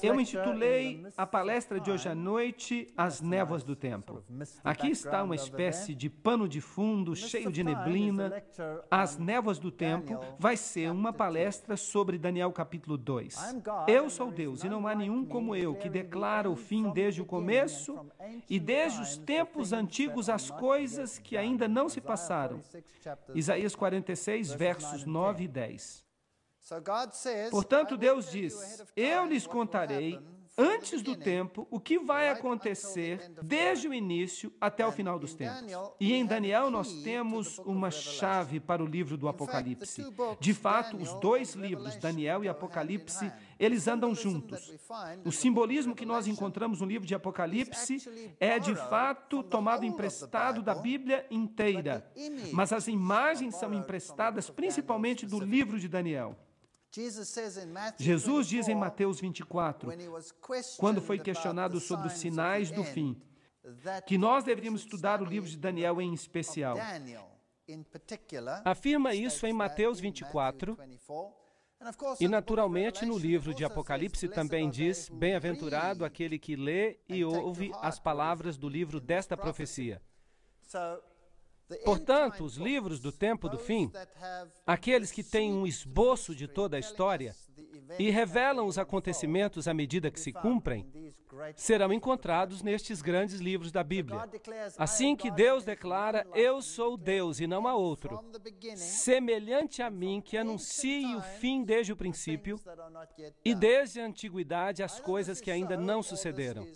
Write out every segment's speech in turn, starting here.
Eu intitulei a palestra de hoje à noite As Névoas do Tempo. Aqui está uma espécie de pano de fundo cheio de neblina. As Névoas do Tempo vai ser uma palestra sobre Daniel capítulo 2. Eu sou Deus e não há nenhum como eu que declara o fim desde o começo e desde os tempos antigos as coisas que ainda não se passaram. Isaías 46, versos 9 e 10. Portanto, Deus diz, eu lhes contarei antes do tempo o que vai acontecer desde o início até o final dos tempos. E em Daniel nós temos uma chave para o livro do Apocalipse. De fato, os dois livros, Daniel e Apocalipse, eles andam juntos. O simbolismo que nós encontramos no livro de Apocalipse é, de fato, tomado emprestado da Bíblia inteira. Mas as imagens são emprestadas principalmente do livro de Daniel. Jesus diz em Mateus 24, quando foi questionado sobre os sinais do fim, que nós deveríamos estudar o livro de Daniel em especial. Afirma isso em Mateus 24, e naturalmente no livro de Apocalipse também diz, bem-aventurado aquele que lê e ouve as palavras do livro desta profecia. Portanto, os livros do tempo do fim, aqueles que têm um esboço de toda a história e revelam os acontecimentos à medida que se cumprem, serão encontrados nestes grandes livros da Bíblia. Assim que Deus declara, eu sou Deus e não há outro, semelhante a mim que anuncie o fim desde o princípio e desde a antiguidade as coisas que ainda não sucederam.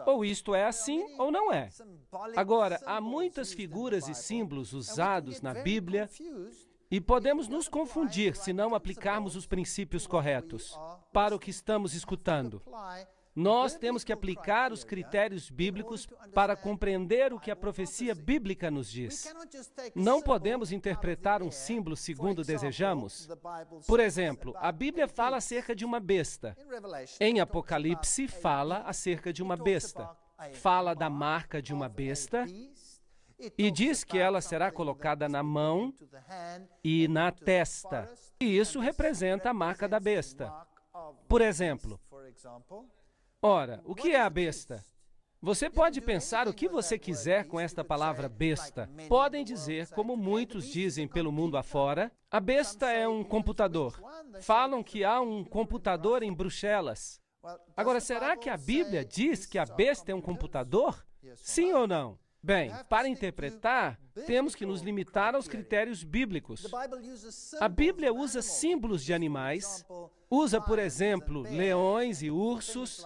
Ou isto é assim ou não é. Agora, há muitas figuras e símbolos usados na Bíblia e podemos nos confundir se não aplicarmos os princípios corretos para o que estamos escutando. Nós temos que aplicar os critérios bíblicos para compreender o que a profecia bíblica nos diz. Não podemos interpretar um símbolo segundo desejamos. Por exemplo, a Bíblia fala acerca de uma besta. Em Apocalipse, fala acerca de uma besta. Fala da marca de uma besta e diz que ela será colocada na mão e na testa. E isso representa a marca da besta. Por exemplo, ora, o que é a besta? Você pode pensar o que você quiser com esta palavra besta. Podem dizer, como muitos dizem pelo mundo afora, a besta é um computador. Falam que há um computador em Bruxelas. Agora, será que a Bíblia diz que a besta é um computador? Sim ou não? Bem, para interpretar, temos que nos limitar aos critérios bíblicos. A Bíblia usa símbolos de animais, usa, por exemplo, leões e ursos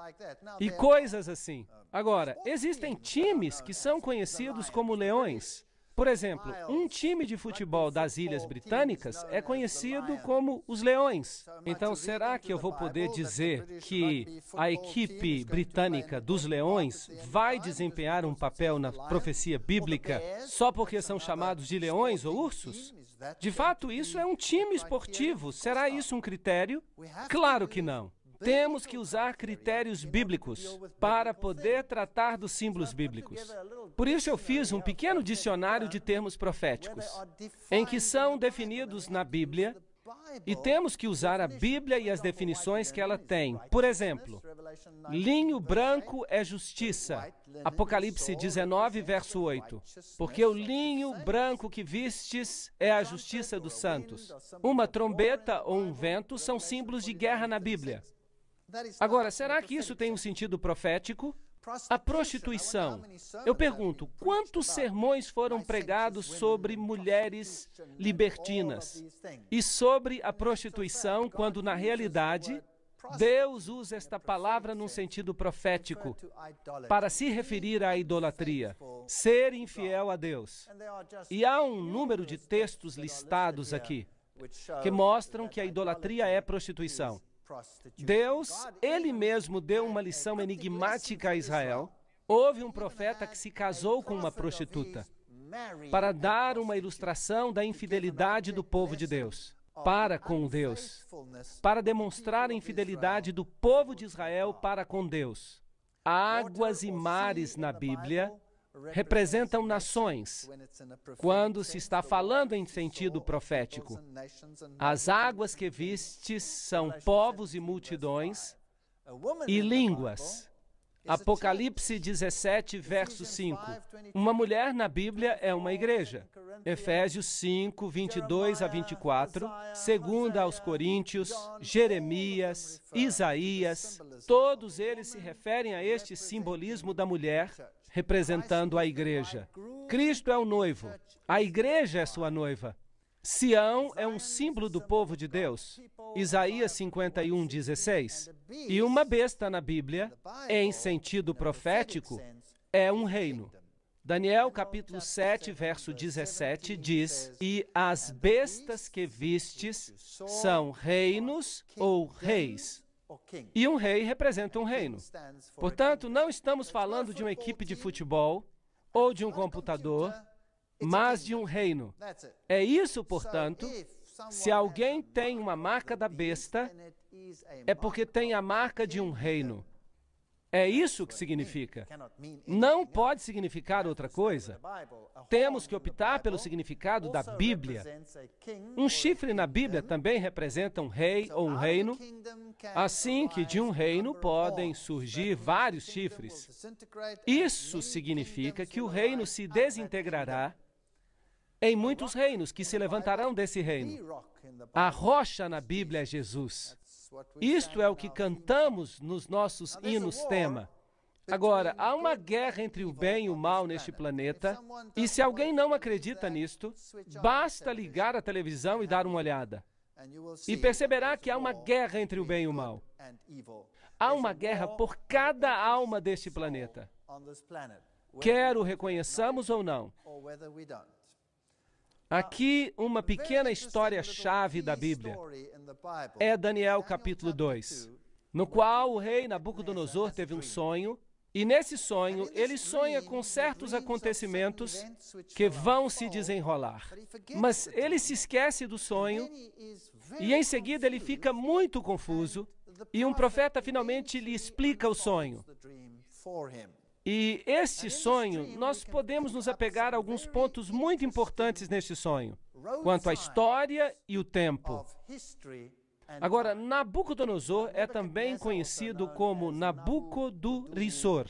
e coisas assim. Agora, existem times que são conhecidos como leões. Por exemplo, um time de futebol das Ilhas Britânicas é conhecido como os Leões. Então, será que eu vou poder dizer que a equipe britânica dos Leões vai desempenhar um papel na profecia bíblica só porque são chamados de leões ou ursos? De fato, isso é um time esportivo. Será isso um critério? Claro que não. Temos que usar critérios bíblicos para poder tratar dos símbolos bíblicos. Por isso eu fiz um pequeno dicionário de termos proféticos, em que são definidos na Bíblia, e temos que usar a Bíblia e as definições que ela tem. Por exemplo, linho branco é justiça. Apocalipse 19, verso 8. Porque o linho branco que vistes é a justiça dos santos. Uma trombeta ou um vento são símbolos de guerra na Bíblia. Agora, será que isso tem um sentido profético? A prostituição. Eu pergunto, quantos sermões foram pregados sobre mulheres libertinas e sobre a prostituição, quando na realidade Deus usa esta palavra num sentido profético para se referir à idolatria, ser infiel a Deus. E há um número de textos listados aqui que mostram que a idolatria é prostituição. Deus, Ele mesmo deu uma lição enigmática a Israel. Houve um profeta que se casou com uma prostituta para dar uma ilustração da infidelidade do povo de Deus para com Deus, para demonstrar a infidelidade do povo de Israel para com Deus. Águas e mares na Bíblia representam nações, quando se está falando em sentido profético. As águas que vistes são povos e multidões, e línguas. Apocalipse 17, verso 5. Uma mulher na Bíblia é uma igreja. Efésios 5, 22 a 24. 2 aos Coríntios, Jeremias, Isaías. Todos eles se referem a este simbolismo da mulher, representando a igreja. Cristo é o noivo. A igreja é sua noiva. Sião é um símbolo do povo de Deus. Isaías 51, 16. E uma besta na Bíblia, em sentido profético, é um reino. Daniel capítulo 7, verso 17 diz: E as bestas que vistes são reinos ou reis. E um rei representa um reino. Portanto, não estamos falando de uma equipe de futebol ou de um computador, mas de um reino. É isso, portanto, se alguém tem uma marca da besta, é porque tem a marca de um reino. É isso que significa. Não pode significar outra coisa. Temos que optar pelo significado da Bíblia. Um chifre na Bíblia também representa um rei ou um reino, assim que de um reino podem surgir vários chifres. Isso significa que o reino se desintegrará em muitos reinos que se levantarão desse reino. A rocha na Bíblia é Jesus. Isto é o que cantamos nos nossos hinos tema. Agora, há uma guerra entre o bem e o mal neste planeta, e se alguém não acredita nisto, basta ligar a televisão e dar uma olhada. E perceberá que há uma guerra entre o bem e o mal. Há uma guerra por cada alma deste planeta. Quer o reconheçamos ou não. Aqui, uma pequena história-chave da Bíblia é Daniel capítulo 2, no qual o rei Nabucodonosor teve um sonho, e nesse sonho ele sonha com certos acontecimentos que vão se desenrolar. Mas ele se esquece do sonho, e em seguida ele fica muito confuso, e um profeta finalmente lhe explica o sonho. E este sonho, nós podemos nos apegar a alguns pontos muito importantes neste sonho, quanto à história e o tempo. Agora, Nabucodonosor é também conhecido como Nabucodonosor.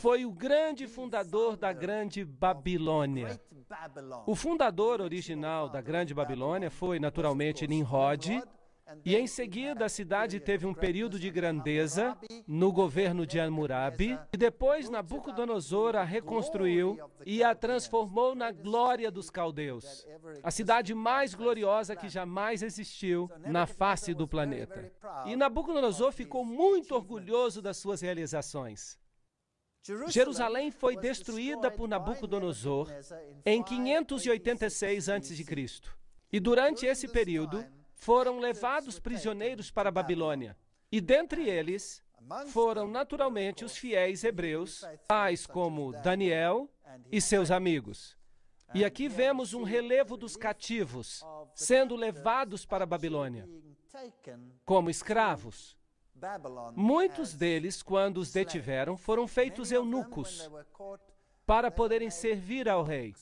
Foi o grande fundador da Grande Babilônia. O fundador original da Grande Babilônia foi, naturalmente, Nimrod, e em seguida a cidade teve um período de grandeza no governo de Hammurabi, e depois Nabucodonosor a reconstruiu e a transformou na glória dos caldeus, a cidade mais gloriosa que jamais existiu na face do planeta. E Nabucodonosor ficou muito orgulhoso das suas realizações. Jerusalém foi destruída por Nabucodonosor em 586 a.C. E durante esse período, foram levados prisioneiros para a Babilônia. E dentre eles foram naturalmente os fiéis hebreus, tais como Daniel e seus amigos. E aqui vemos um relevo dos cativos sendo levados para a Babilônia como escravos. Muitos deles, quando os detiveram, foram feitos eunucos para poderem servir ao rei.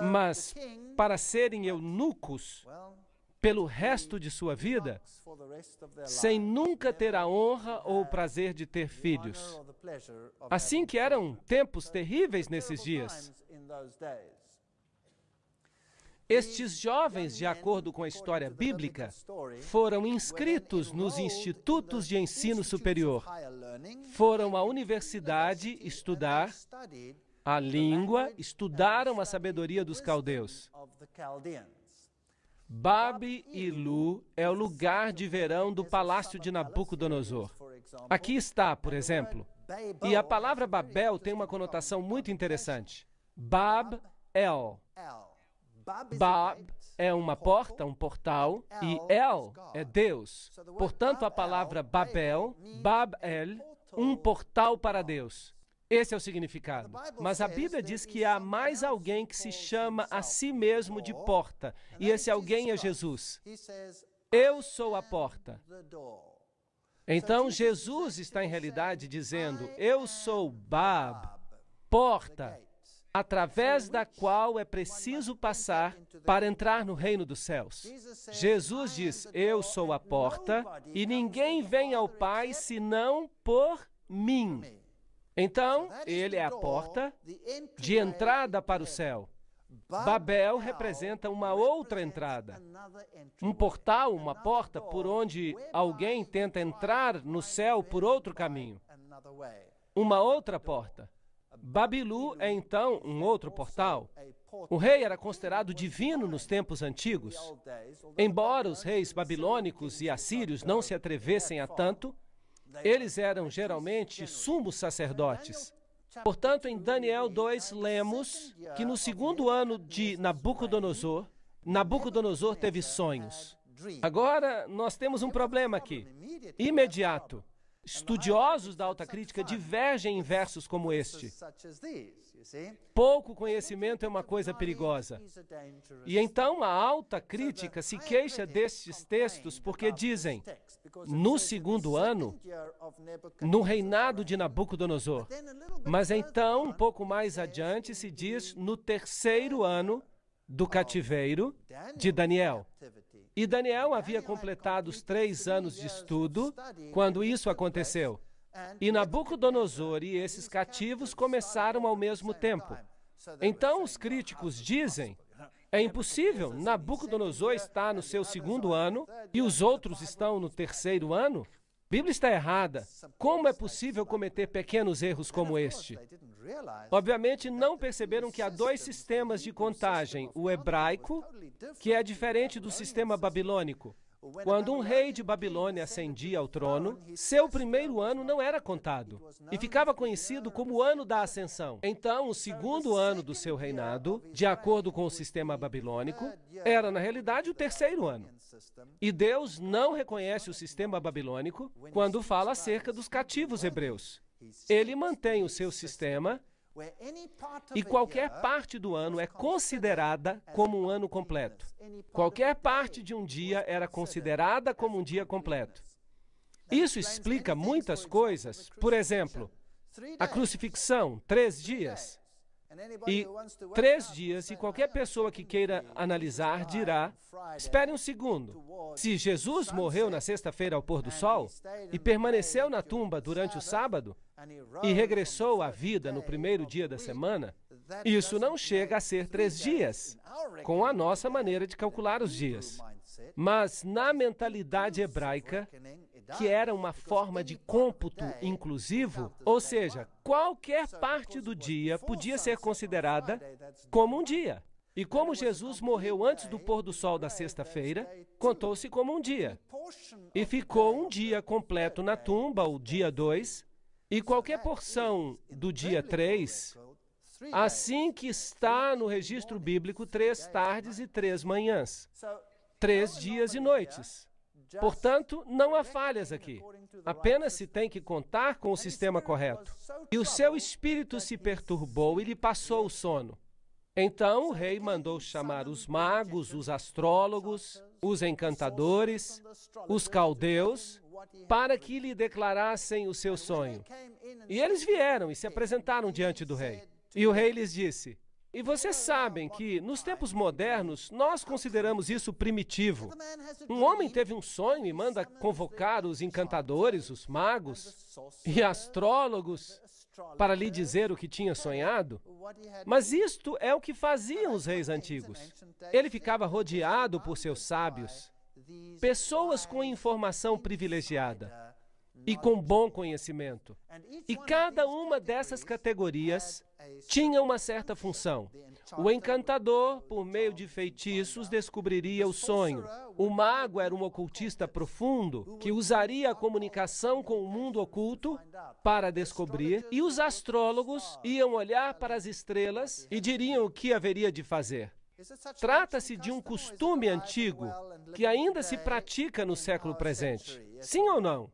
Mas para serem eunucos pelo resto de sua vida, sem nunca ter a honra ou o prazer de ter filhos. Assim que eram tempos terríveis nesses dias. Estes jovens, de acordo com a história bíblica, foram inscritos nos institutos de ensino superior. Foram à universidade estudar a língua, estudaram a sabedoria dos caldeus. Babi e Lu é o lugar de verão do palácio de Nabucodonosor. Aqui está, por exemplo. E a palavra Babel tem uma conotação muito interessante. Bab-el. Bab é uma porta, um portal, e El é Deus. Portanto, a palavra Babel, Bab-el, um portal para Deus. Esse é o significado. Mas a Bíblia diz que há mais alguém que se chama a si mesmo de porta, e esse alguém é Jesus. Eu sou a porta. Então, Jesus está em realidade dizendo, eu sou Bab, porta. através da qual é preciso passar para entrar no reino dos céus. Jesus diz, eu sou a porta e ninguém vem ao Pai senão por mim. Então, ele é a porta de entrada para o céu. Babel representa uma outra entrada. Um portal, uma porta por onde alguém tenta entrar no céu por outro caminho. Uma outra porta. Babilu é então um outro portal. O rei era considerado divino nos tempos antigos. Embora os reis babilônicos e assírios não se atrevessem a tanto, eles eram geralmente sumos sacerdotes. Portanto, em Daniel 2, lemos que no segundo ano de Nabucodonosor, Nabucodonosor teve sonhos. Agora, nós temos um problema aqui. Imediato. Estudiosos da alta crítica divergem em versos como este. Pouco conhecimento é uma coisa perigosa. E então a alta crítica se queixa destes textos porque dizem, no segundo ano, no reinado de Nabucodonosor. Mas então, um pouco mais adiante, se diz no terceiro ano do cativeiro de Daniel. E Daniel havia completado os 3 anos de estudo quando isso aconteceu. E Nabucodonosor e esses cativos começaram ao mesmo tempo. Então os críticos dizem, é impossível, Nabucodonosor está no seu segundo ano e os outros estão no terceiro ano? A Bíblia está errada. Como é possível cometer pequenos erros como este? Obviamente, não perceberam que há 2 sistemas de contagem. O hebraico, que é diferente do sistema babilônico. Quando um rei de Babilônia ascendia ao trono, seu primeiro ano não era contado e ficava conhecido como o ano da ascensão. Então, o segundo ano do seu reinado, de acordo com o sistema babilônico, era na realidade o terceiro ano. E Deus não reconhece o sistema babilônico quando fala acerca dos cativos hebreus. Ele mantém o seu sistema e qualquer parte do ano é considerada como um ano completo. Qualquer parte de um dia era considerada como um dia completo. Isso explica muitas coisas. Por exemplo, a crucifixão, 3 dias. E 3 dias, e qualquer pessoa que queira analisar dirá, espere um segundo, se Jesus morreu na sexta-feira ao pôr do sol e permaneceu na tumba durante o sábado e regressou à vida no primeiro dia da semana, isso não chega a ser 3 dias, com a nossa maneira de calcular os dias. Mas na mentalidade hebraica, que era uma forma de cômputo inclusivo, ou seja, qualquer parte do dia podia ser considerada como um dia. E como Jesus morreu antes do pôr do sol da sexta-feira, contou-se como um dia. E ficou um dia completo na tumba, o dia 2, e qualquer porção do dia 3, assim que está no registro bíblico, 3 tardes e 3 manhãs. 3 dias e noites. Portanto, não há falhas aqui. Apenas se tem que contar com o sistema correto. E o seu espírito se perturbou e lhe passou o sono. Então o rei mandou chamar os magos, os astrólogos, os encantadores, os caldeus, para que lhe declarassem o seu sonho. E eles vieram e se apresentaram diante do rei. E o rei lhes disse, e vocês sabem que, nos tempos modernos, nós consideramos isso primitivo. Um homem teve um sonho e manda convocar os encantadores, os magos e astrólogos para lhe dizer o que tinha sonhado. Mas isto é o que faziam os reis antigos. Ele ficava rodeado por seus sábios, pessoas com informação privilegiada e com bom conhecimento. E cada uma dessas categorias tinha uma certa função. O encantador, por meio de feitiços, descobriria o sonho. O mago era um ocultista profundo que usaria a comunicação com o mundo oculto para descobrir, e os astrólogos iam olhar para as estrelas e diriam o que haveria de fazer. Trata-se de um costume antigo que ainda se pratica no século presente. Sim ou não?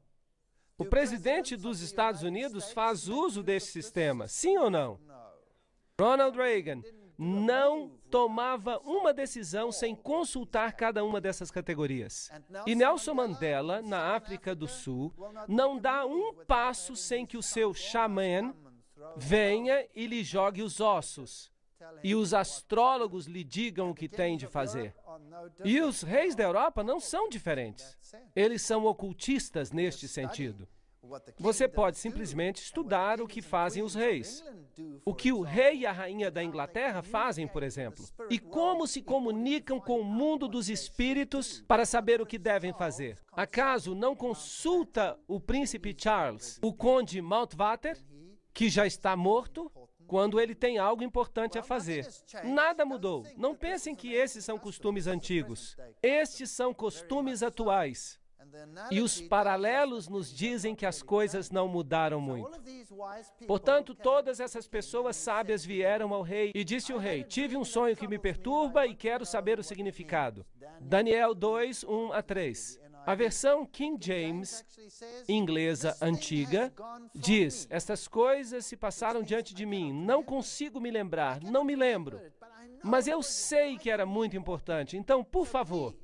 O presidente dos Estados Unidos faz uso desse sistema, sim ou não? Ronald Reagan não tomava uma decisão sem consultar cada uma dessas categorias. E Nelson Mandela, na África do Sul, não dá um passo sem que o seu xamã venha e lhe jogue os ossos, e os astrólogos lhe digam o que tem de fazer. E os reis da Europa não são diferentes. Eles são ocultistas neste sentido. Você pode simplesmente estudar o que fazem os reis. O que o rei e a rainha da Inglaterra fazem, por exemplo. E como se comunicam com o mundo dos espíritos para saber o que devem fazer. Acaso não consulta o príncipe Charles, o conde Mountbatten, que já está morto, quando ele tem algo importante a fazer? Nada mudou. Não pensem que esses são costumes antigos. Estes são costumes atuais. E os paralelos nos dizem que as coisas não mudaram muito. Portanto, todas essas pessoas sábias vieram ao rei e disse o rei: tive um sonho que me perturba e quero saber o significado. Daniel 2, 1 a 3. A versão King James, inglesa antiga, diz: estas coisas se passaram diante de mim, não consigo me lembrar, não me lembro. Mas eu sei que era muito importante, então, por favor,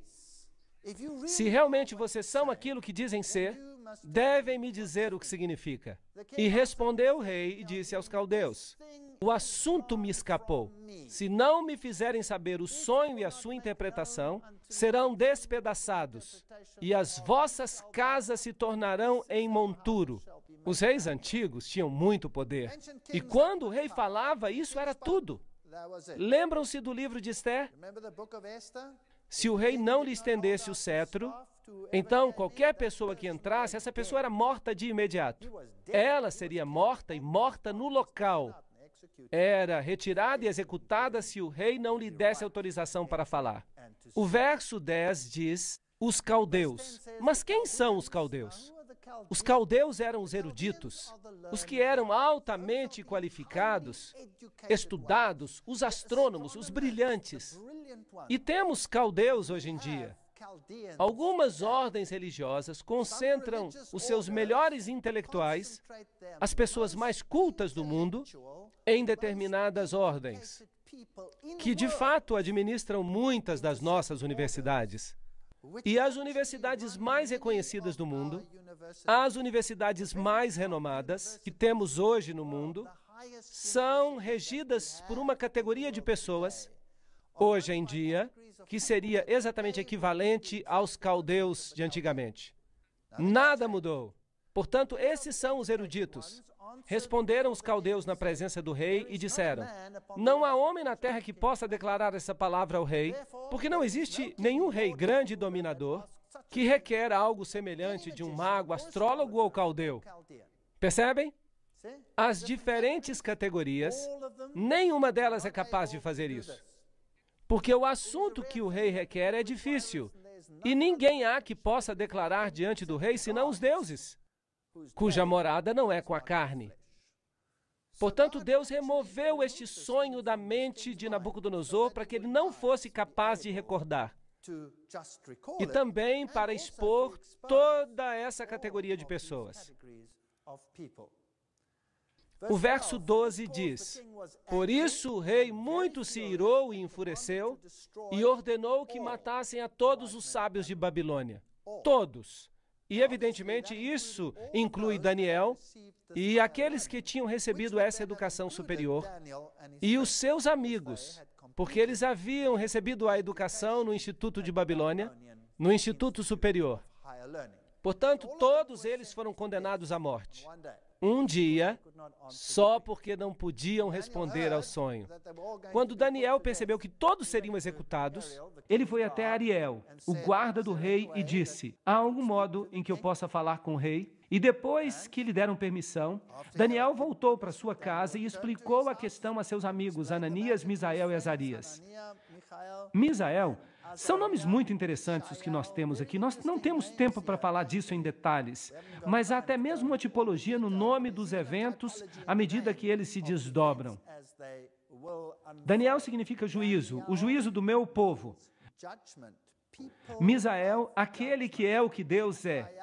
se realmente vocês são aquilo que dizem ser, devem me dizer o que significa. E respondeu o rei e disse aos caldeus: o assunto me escapou. Se não me fizerem saber o sonho e a sua interpretação, serão despedaçados, e as vossas casas se tornarão em monturo. Os reis antigos tinham muito poder. E quando o rei falava, isso era tudo. Lembram-se do livro de Esther? Se o rei não lhe estendesse o cetro, então qualquer pessoa que entrasse, essa pessoa era morta de imediato. Ela seria morta e morta no local. Era retirada e executada se o rei não lhe desse autorização para falar. O verso 10 diz: os caldeus. Mas quem são os caldeus? Os caldeus eram os eruditos, os que eram altamente qualificados, estudados, os astrônomos, os brilhantes. E temos caldeus hoje em dia. Algumas ordens religiosas concentram os seus melhores intelectuais, as pessoas mais cultas do mundo, em determinadas ordens, que de fato administram muitas das nossas universidades. E as universidades mais reconhecidas do mundo, as universidades mais renomadas que temos hoje no mundo, são regidas por uma categoria de pessoas, hoje em dia, que seria exatamente equivalente aos caldeus de antigamente. Nada mudou. Portanto, esses são os eruditos. Responderam os caldeus na presença do rei e disseram: não há homem na terra que possa declarar essa palavra ao rei, porque não existe nenhum rei grande e dominador que requer algo semelhante de um mago, astrólogo ou caldeu. Percebem? As diferentes categorias, nenhuma delas é capaz de fazer isso. Porque o assunto que o rei requer é difícil, e ninguém há que possa declarar diante do rei senão os deuses, cuja morada não é com a carne. Portanto, Deus removeu este sonho da mente de Nabucodonosor para que ele não fosse capaz de recordar. E também para expor toda essa categoria de pessoas. O verso 12 diz: por isso o rei muito se irou e enfureceu e ordenou que matassem a todos os sábios de Babilônia. Todos. E, evidentemente, isso inclui Daniel e aqueles que tinham recebido essa educação superior e os seus amigos, porque eles haviam recebido a educação no Instituto de Babilônia, no Instituto Superior. Portanto, todos eles foram condenados à morte. Um dia, só porque não podiam responder ao sonho. Quando Daniel percebeu que todos seriam executados, ele foi até Ariel, o guarda do rei, e disse: há algum modo em que eu possa falar com o rei? E depois que lhe deram permissão, Daniel voltou para sua casa e explicou a questão a seus amigos Ananias, Misael e Azarias. Misael são nomes muito interessantes os que nós temos aqui. Nós não temos tempo para falar disso em detalhes, mas há até mesmo uma tipologia no nome dos eventos à medida que eles se desdobram. Daniel significa juízo, o juízo do meu povo. Misael, aquele que é o que Deus é.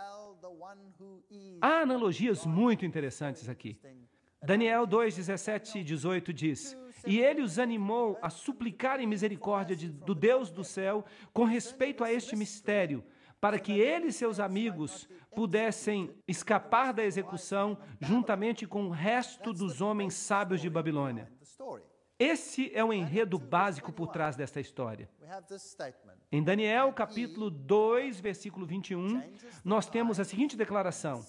Há analogias muito interessantes aqui. Daniel 2, 17 e 18 diz: e ele os animou a suplicarem misericórdia do Deus do céu com respeito a este mistério, para que ele e seus amigos pudessem escapar da execução juntamente com o resto dos homens sábios de Babilônia. Esse é o enredo básico por trás desta história. Em Daniel, capítulo 2, versículo 21, nós temos a seguinte declaração: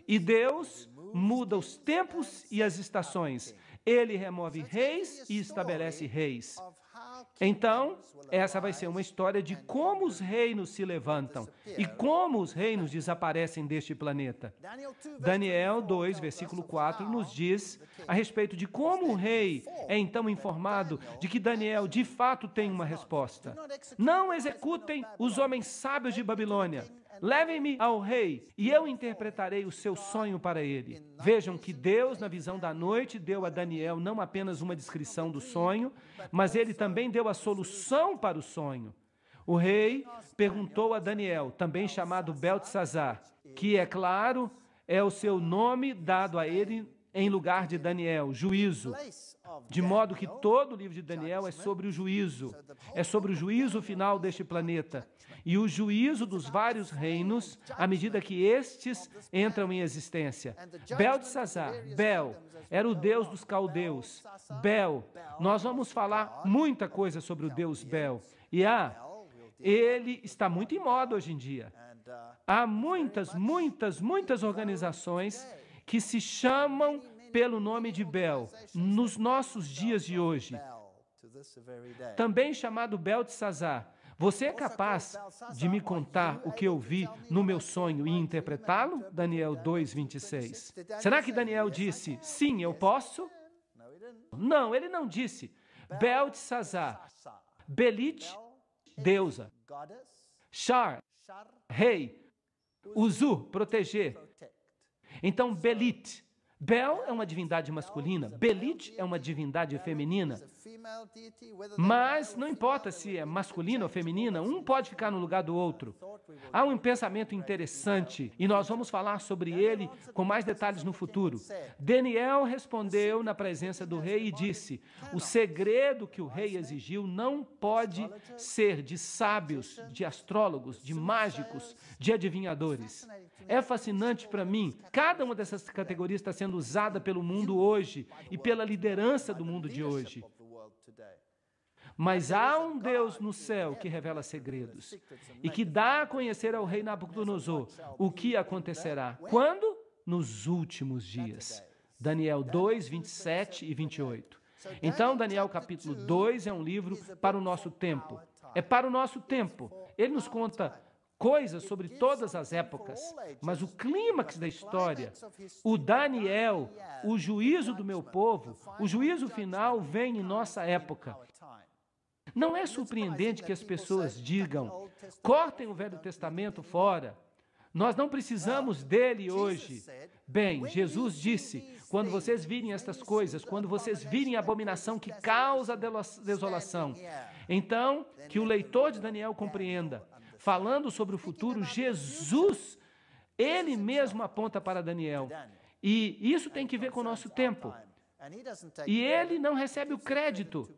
e Deus muda os tempos e as estações. Ele remove reis e estabelece reis. Então, essa vai ser uma história de como os reinos se levantam e como os reinos desaparecem deste planeta. Daniel 2, versículo 4, nos diz a respeito de como o rei é então informado de que Daniel de fato tem uma resposta. Não executem os homens sábios de Babilônia. Levem-me ao rei, e eu interpretarei o seu sonho para ele. Vejam que Deus, na visão da noite, deu a Daniel não apenas uma descrição do sonho, mas ele também deu a solução para o sonho. O rei perguntou a Daniel, também chamado Beltesazar, que, é claro, é o seu nome dado a ele em lugar de Daniel, juízo. De modo que todo o livro de Daniel é sobre o juízo. É sobre o juízo final deste planeta. E o juízo dos vários reinos, à medida que estes entram em existência. Beltesazar, Bel, era o deus dos caldeus. Bel, nós vamos falar muita coisa sobre o deus Bel. E ele está muito em moda hoje em dia. Há muitas organizações que se chamam pelo nome de Bel, nos nossos dias de hoje. Também chamado Beltesazar. Você é capaz de me contar o que eu vi no meu sonho e interpretá-lo? Daniel 2, 26. Será que Daniel disse, sim, eu posso? Não, ele não disse. Beltesazar. Belit, deusa. Shar, rei. Uzu, proteger. Então, Belit. Bel é uma divindade masculina, Belit é uma divindade feminina. Mas não importa se é masculina ou feminina, um pode ficar no lugar do outro. Há um pensamento interessante e nós vamos falar sobre ele com mais detalhes no futuro. Daniel respondeu na presença do rei e disse: o segredo que o rei exigiu não pode ser de sábios, de astrólogos, de mágicos, de adivinhadores. É fascinante para mim. Cada uma dessas categorias está sendo usada pelo mundo hoje e pela liderança do mundo de hoje. Mas há um Deus no céu que revela segredos e que dá a conhecer ao rei Nabucodonosor o que acontecerá. Quando? Nos últimos dias. Daniel 2, 27 e 28. Então, Daniel capítulo 2 é um livro para o nosso tempo. É para o nosso tempo. Ele nos conta coisas sobre todas as épocas, mas o clímax da história, o Daniel, o juízo do meu povo, o juízo final vem em nossa época. Não é surpreendente que as pessoas digam, cortem o Velho Testamento fora, nós não precisamos dele hoje. Bem, Jesus disse, quando vocês virem estas coisas, quando vocês virem a abominação que causa desolação, então que o leitor de Daniel compreenda, falando sobre o futuro, Jesus, ele mesmo aponta para Daniel. E isso tem que ver com o nosso tempo. E ele não recebe o crédito,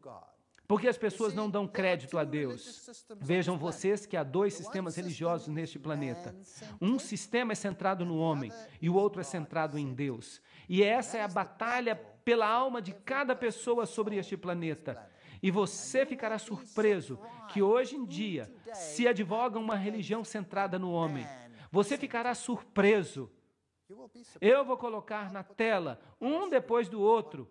porque as pessoas não dão crédito a Deus. Vejam vocês que há dois sistemas religiosos neste planeta. Um sistema é centrado no homem e o outro é centrado em Deus. E essa é a batalha pela alma de cada pessoa sobre este planeta. E você ficará surpreso que hoje em dia se advoga uma religião centrada no homem. Você ficará surpreso. Eu vou colocar na tela, um depois do outro,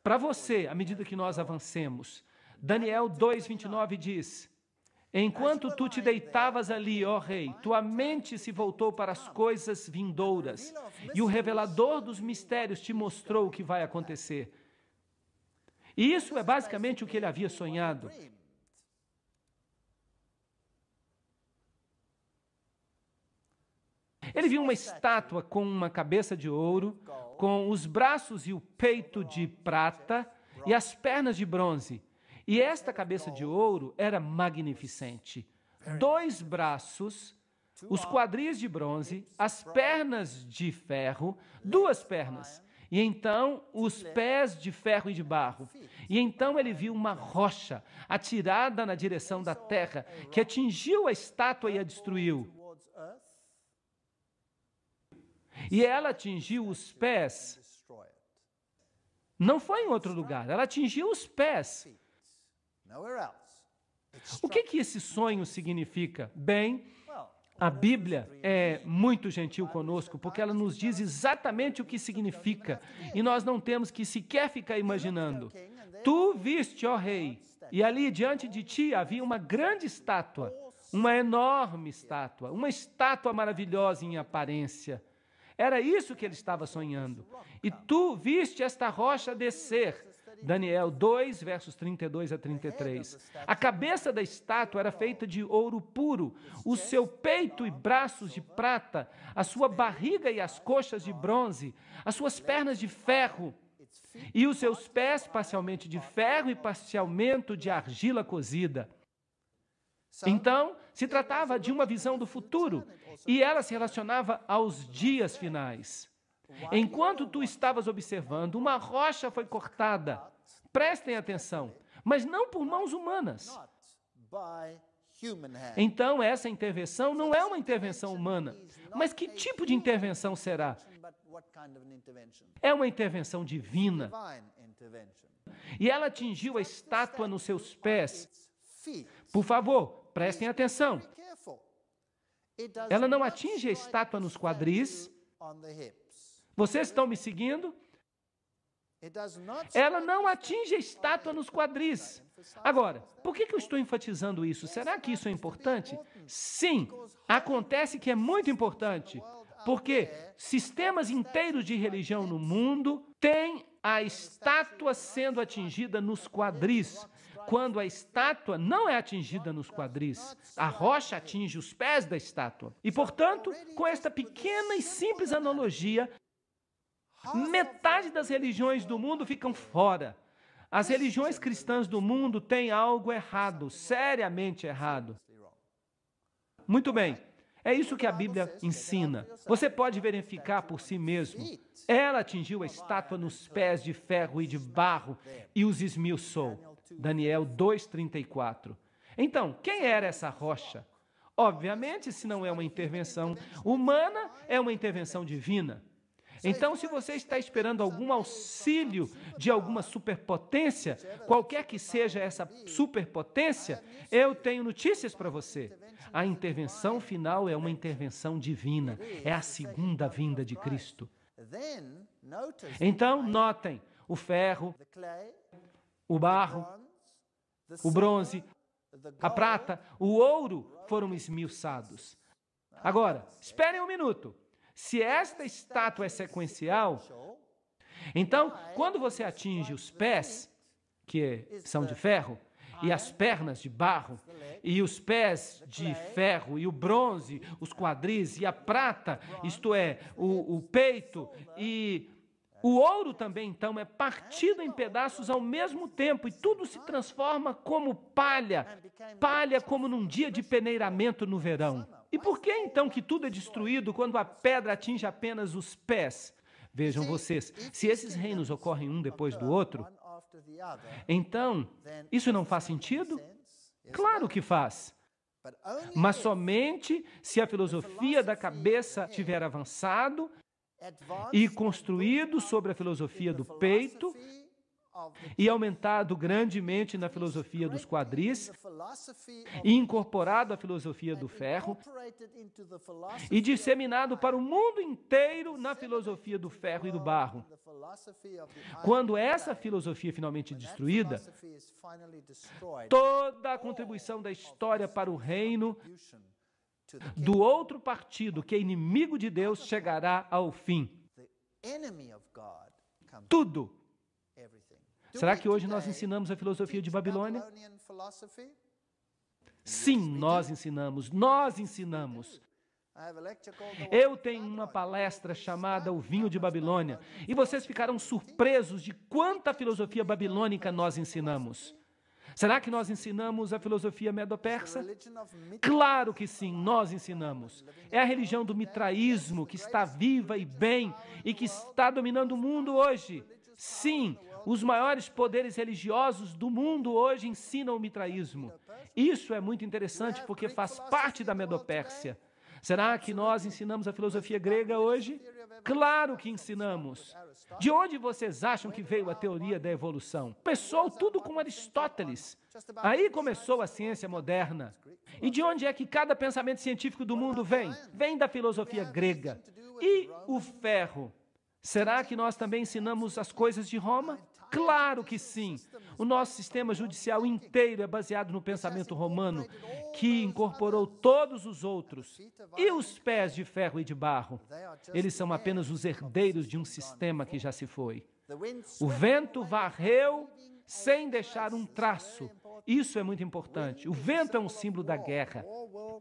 para você, à medida que nós avancemos. Daniel 2:29 diz: enquanto tu te deitavas ali, ó rei, tua mente se voltou para as coisas vindouras, e o revelador dos mistérios te mostrou o que vai acontecer. E isso é basicamente o que ele havia sonhado. Ele viu uma estátua com uma cabeça de ouro, com os braços e o peito de prata e as pernas de bronze. E esta cabeça de ouro era magnificente. 2 braços, os quadris de bronze, as pernas de ferro, 2 pernas. E então os pés de ferro e de barro. E então ele viu uma rocha atirada na direção da terra, que atingiu a estátua e a destruiu. E ela atingiu os pés. Não foi em outro lugar, ela atingiu os pés. O que esse sonho significa? Bem, a Bíblia é muito gentil conosco, porque ela nos diz exatamente o que significa, e nós não temos que sequer ficar imaginando. Tu viste, ó rei, e ali diante de ti havia uma grande estátua, uma enorme estátua, uma estátua maravilhosa em aparência. Era isso que ele estava sonhando. E tu viste esta rocha descer. Daniel 2, versos 32 a 33. A cabeça da estátua era feita de ouro puro, o seu peito e braços de prata, a sua barriga e as coxas de bronze, as suas pernas de ferro, e os seus pés parcialmente de ferro e parcialmente de argila cozida. Então, se tratava de uma visão do futuro, e ela se relacionava aos dias finais. Enquanto tu estavas observando, uma rocha foi cortada. Prestem atenção, mas não por mãos humanas. Então, essa intervenção não é uma intervenção humana. Mas que tipo de intervenção será? É uma intervenção divina. E ela atingiu a estátua nos seus pés. Por favor, prestem atenção. Ela não atinge a estátua nos quadris. Vocês estão me seguindo? Ela não atinge a estátua nos quadris. Agora, por que eu estou enfatizando isso? Será que isso é importante? Sim, acontece que é muito importante, porque sistemas inteiros de religião no mundo têm a estátua sendo atingida nos quadris, quando a estátua não é atingida nos quadris. A rocha atinge os pés da estátua. E, portanto, com esta pequena e simples analogia, metade das religiões do mundo ficam fora. As religiões cristãs do mundo têm algo errado, seriamente errado. Muito bem, é isso que a Bíblia ensina. Você pode verificar por si mesmo. Ela atingiu a estátua nos pés de ferro e de barro e os esmiuçou. Daniel 2:34. Então, quem era essa rocha? Obviamente, se não é uma intervenção humana, é uma intervenção divina. Então, se você está esperando algum auxílio de alguma superpotência, qualquer que seja essa superpotência, eu tenho notícias para você. A intervenção final é uma intervenção divina, é a segunda vinda de Cristo. Então, notem, o ferro, o barro, o bronze, a prata, o ouro foram esmiuçados. Agora, esperem um minuto. Se esta estátua é sequencial, então, quando você atinge os pés, que são de ferro, e as pernas de barro, e os pés de ferro, e o bronze, os quadris, e a prata, isto é, o peito, e o ouro também, então, é partido em pedaços ao mesmo tempo, e tudo se transforma como palha como num dia de peneiramento no verão. E por que, então, que tudo é destruído quando a pedra atinge apenas os pés? Vejam vocês, se esses reinos ocorrem um depois do outro, então, isso não faz sentido? Claro que faz. Mas somente se a filosofia da cabeça tiver avançado e construído sobre a filosofia do peito e aumentado grandemente na filosofia dos quadris e incorporado a filosofia do ferro e disseminado para o mundo inteiro na filosofia do ferro e do barro. Quando essa filosofia é finalmente destruída, toda a contribuição da história para o reino do outro partido, que é inimigo de Deus, chegará ao fim. Tudo. Será que hoje nós ensinamos a filosofia de Babilônia? Sim, nós ensinamos. Eu tenho uma palestra chamada O Vinho de Babilônia, e vocês ficarão surpresos de quanta filosofia babilônica nós ensinamos. Será que nós ensinamos a filosofia medo-persa? Claro que sim, nós ensinamos. É a religião do mitraísmo que está viva e bem e que está dominando o mundo hoje. Sim, os maiores poderes religiosos do mundo hoje ensinam o mitraísmo. Isso é muito interessante porque faz parte da Medo-Pérsia. Será que nós ensinamos a filosofia grega hoje? Claro que ensinamos. De onde vocês acham que veio a teoria da evolução? Começou tudo com Aristóteles. Aí começou a ciência moderna. E de onde é que cada pensamento científico do mundo vem? Vem da filosofia grega. E o ferro? Será que nós também ensinamos as coisas de Roma? Claro que sim. O nosso sistema judicial inteiro é baseado no pensamento romano, que incorporou todos os outros. E os pés de ferro e de barro? Eles são apenas os herdeiros de um sistema que já se foi. O vento varreu sem deixar um traço. Isso é muito importante. O vento é um símbolo da guerra.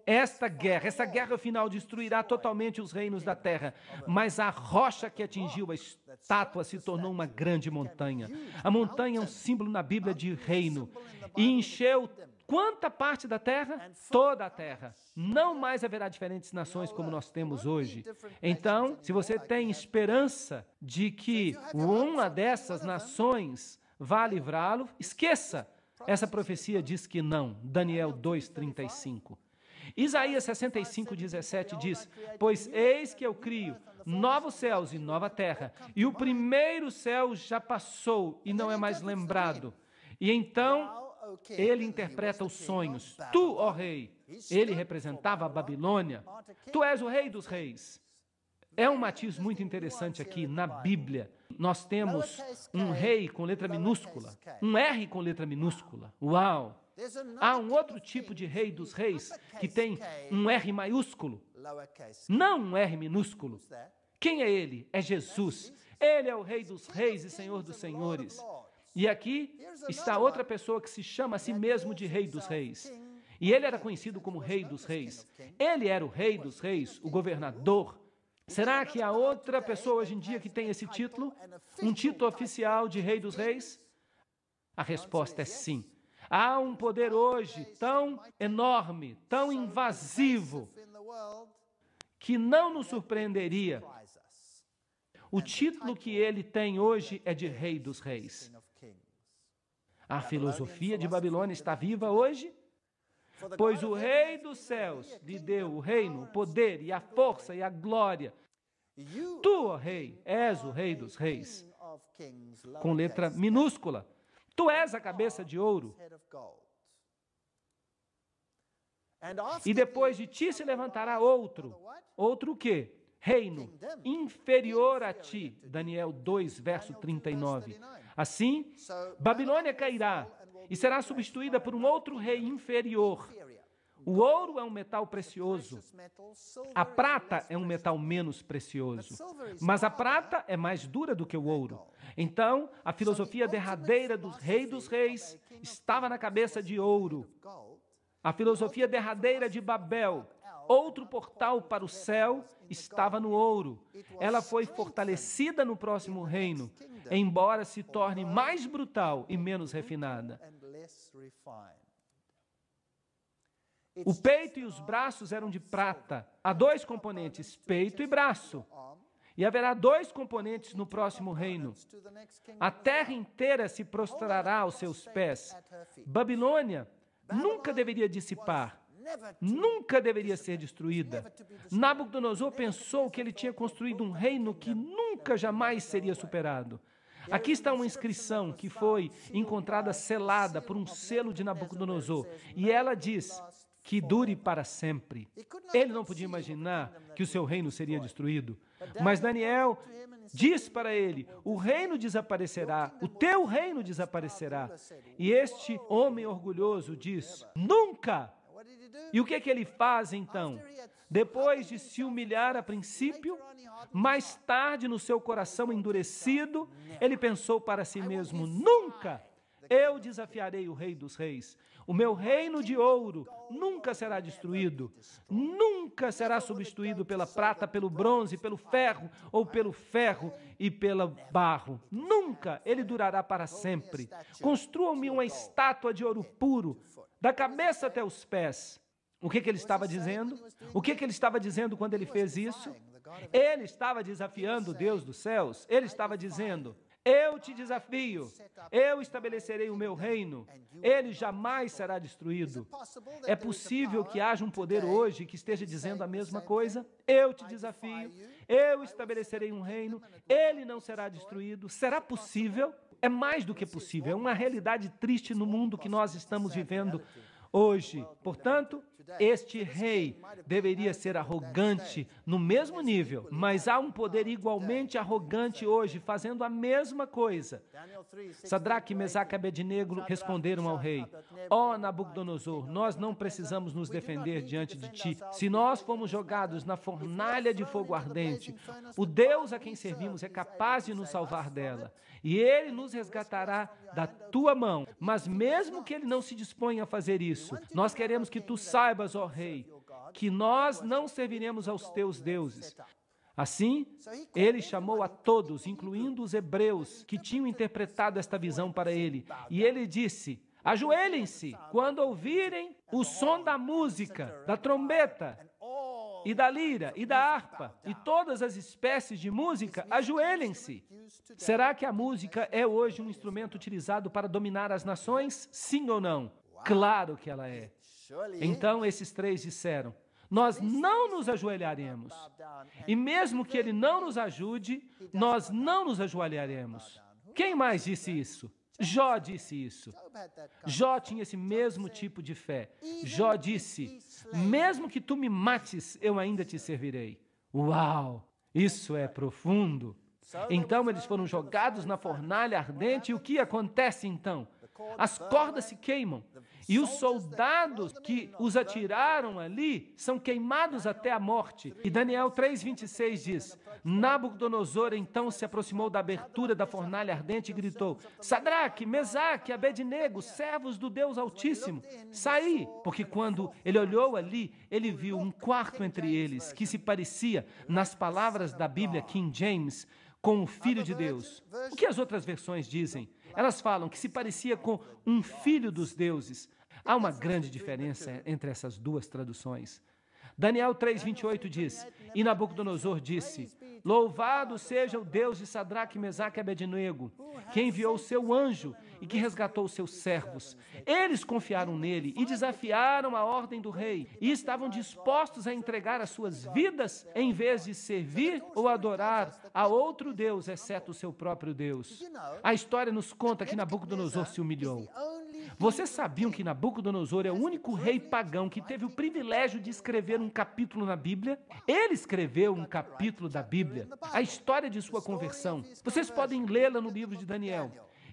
Essa guerra final destruirá totalmente os reinos da terra, mas a rocha que atingiu a estátua se tornou uma grande montanha. A montanha é um símbolo na Bíblia de reino e encheu quanta parte da terra? Toda a terra. Não mais haverá diferentes nações como nós temos hoje. Então, se você tem esperança de que uma dessas nações vá livrá-lo, esqueça. Essa profecia diz que não. Daniel 2:35. Isaías 65:17 diz: pois eis que eu crio novos céus e nova terra, e o primeiro céu já passou e não é mais lembrado. E então ele interpreta os sonhos. Tu, ó rei, ele representava a Babilônia. Tu és o rei dos reis. É um matiz muito interessante aqui na Bíblia. Nós temos um rei com letra minúscula, um R com letra minúscula. Uau! Há um outro tipo de rei dos reis que tem um R maiúsculo, não um R minúsculo. Quem é ele? É Jesus. Ele é o rei dos reis e senhor dos senhores. E aqui está outra pessoa que se chama a si mesmo de rei dos reis. E ele era conhecido como rei dos reis. Ele era o rei dos reis, o governador. Será que há outra pessoa hoje em dia que tem esse título? Um título oficial de Rei dos Reis? A resposta é sim. Há um poder hoje tão enorme, tão invasivo, que não nos surpreenderia. O título que ele tem hoje é de Rei dos Reis. A filosofia de Babilônia está viva hoje? Pois o Rei dos céus lhe deu o reino, o poder e a força e a glória. Tu, ó Rei, és o Rei dos reis, com letra minúscula. Tu és a cabeça de ouro. E depois de ti se levantará outro. Outro o quê? Reino inferior a ti. Daniel 2, verso 39. Assim, Babilônia cairá e será substituída por um outro rei inferior. O ouro é um metal precioso. A prata é um metal menos precioso. Mas a prata é mais dura do que o ouro. Então, a filosofia derradeira do Rei dos Reis estava na cabeça de ouro. A filosofia derradeira de Babel, outro portal para o céu, estava no ouro. Ela foi fortalecida no próximo reino, embora se torne mais brutal e menos refinada. O peito e os braços eram de prata. Há dois componentes, peito e braço. E haverá dois componentes no próximo reino. A terra inteira se prostrará aos seus pés. Babilônia nunca deveria dissipar. Nunca deveria ser destruída. Nabucodonosor pensou que ele tinha construído um reino que nunca jamais seria superado. Aqui está uma inscrição que foi encontrada selada por um selo de Nabucodonosor. E ela diz que dure para sempre. Ele não podia imaginar que o seu reino seria destruído. Mas Daniel diz para ele, o reino desaparecerá, o teu reino desaparecerá. E este homem orgulhoso diz, nunca! E o que é que ele faz então? Depois de se humilhar a princípio, mais tarde no seu coração endurecido, ele pensou para si mesmo, nunca! Eu desafiarei o Rei dos Reis. O meu reino de ouro nunca será destruído, nunca será substituído pela prata, pelo bronze, pelo ferro, ou pelo ferro e pelo barro. Nunca, ele durará para sempre. Construam-me uma estátua de ouro puro, da cabeça até os pés. O que ele estava dizendo? O que ele estava dizendo quando ele fez isso? Ele estava desafiando o Deus dos céus. Ele estava dizendo: eu te desafio, eu estabelecerei o meu reino, ele jamais será destruído. É possível que haja um poder hoje que esteja dizendo a mesma coisa? Eu te desafio, eu estabelecerei um reino, ele não será destruído. Será possível? É mais do que possível, é uma realidade triste no mundo que nós estamos vivendo hoje. Portanto, este rei deveria ser arrogante no mesmo nível, mas há um poder igualmente arrogante hoje, fazendo a mesma coisa. Sadraque, Mesaque e Abednego responderam ao rei: ó Nabucodonosor, nós não precisamos nos defender diante de ti. Se nós formos jogados na fornalha de fogo ardente, o Deus a quem servimos é capaz de nos salvar dela, e ele nos resgatará da tua mão. Mas mesmo que ele não se disponha a fazer isso, nós queremos que tu saibas, ó rei, que nós não serviremos aos teus deuses. Assim, ele chamou a todos, incluindo os hebreus, que tinham interpretado esta visão para ele, e ele disse: ajoelhem-se quando ouvirem o som da música, da trombeta, e da lira, e da harpa, e todas as espécies de música, ajoelhem-se. Será que a música é hoje um instrumento utilizado para dominar as nações? Sim ou não? Claro que ela é. Então esses três disseram: nós não nos ajoelharemos. E mesmo que ele não nos ajude, nós não nos ajoelharemos. Quem mais disse isso? Jó disse isso. Jó tinha esse mesmo tipo de fé. Jó disse: mesmo que tu me mates, eu ainda te servirei. Uau! Isso é profundo. Então eles foram jogados na fornalha ardente, e o que acontece então? As cordas se queimam, e os soldados que os atiraram ali são queimados até a morte. E Daniel 3:26 diz: Nabucodonosor então se aproximou da abertura da fornalha ardente e gritou: Sadraque, Mesaque, Abednego, servos do Deus Altíssimo, saí! Porque quando ele olhou ali, ele viu um quarto entre eles, que se parecia, nas palavras da Bíblia King James, com o Filho de Deus. O que as outras versões dizem? Elas falam que se parecia com um filho dos deuses. Há uma grande diferença entre essas duas traduções. Daniel 3:28 diz: E Nabucodonosor disse: Louvado seja o Deus de Sadraque, Mesaque e Abednego, que enviou o seu anjo e que resgatou os seus servos. Eles confiaram nele e desafiaram a ordem do rei, e estavam dispostos a entregar as suas vidas em vez de servir ou adorar a outro Deus, exceto o seu próprio Deus. A história nos conta que Nabucodonosor se humilhou. Vocês sabiam que Nabucodonosor é o único rei pagão que teve o privilégio de escrever um capítulo na Bíblia? Ele escreveu um capítulo da Bíblia, a história de sua conversão. Vocês podem lê-la no livro de Daniel.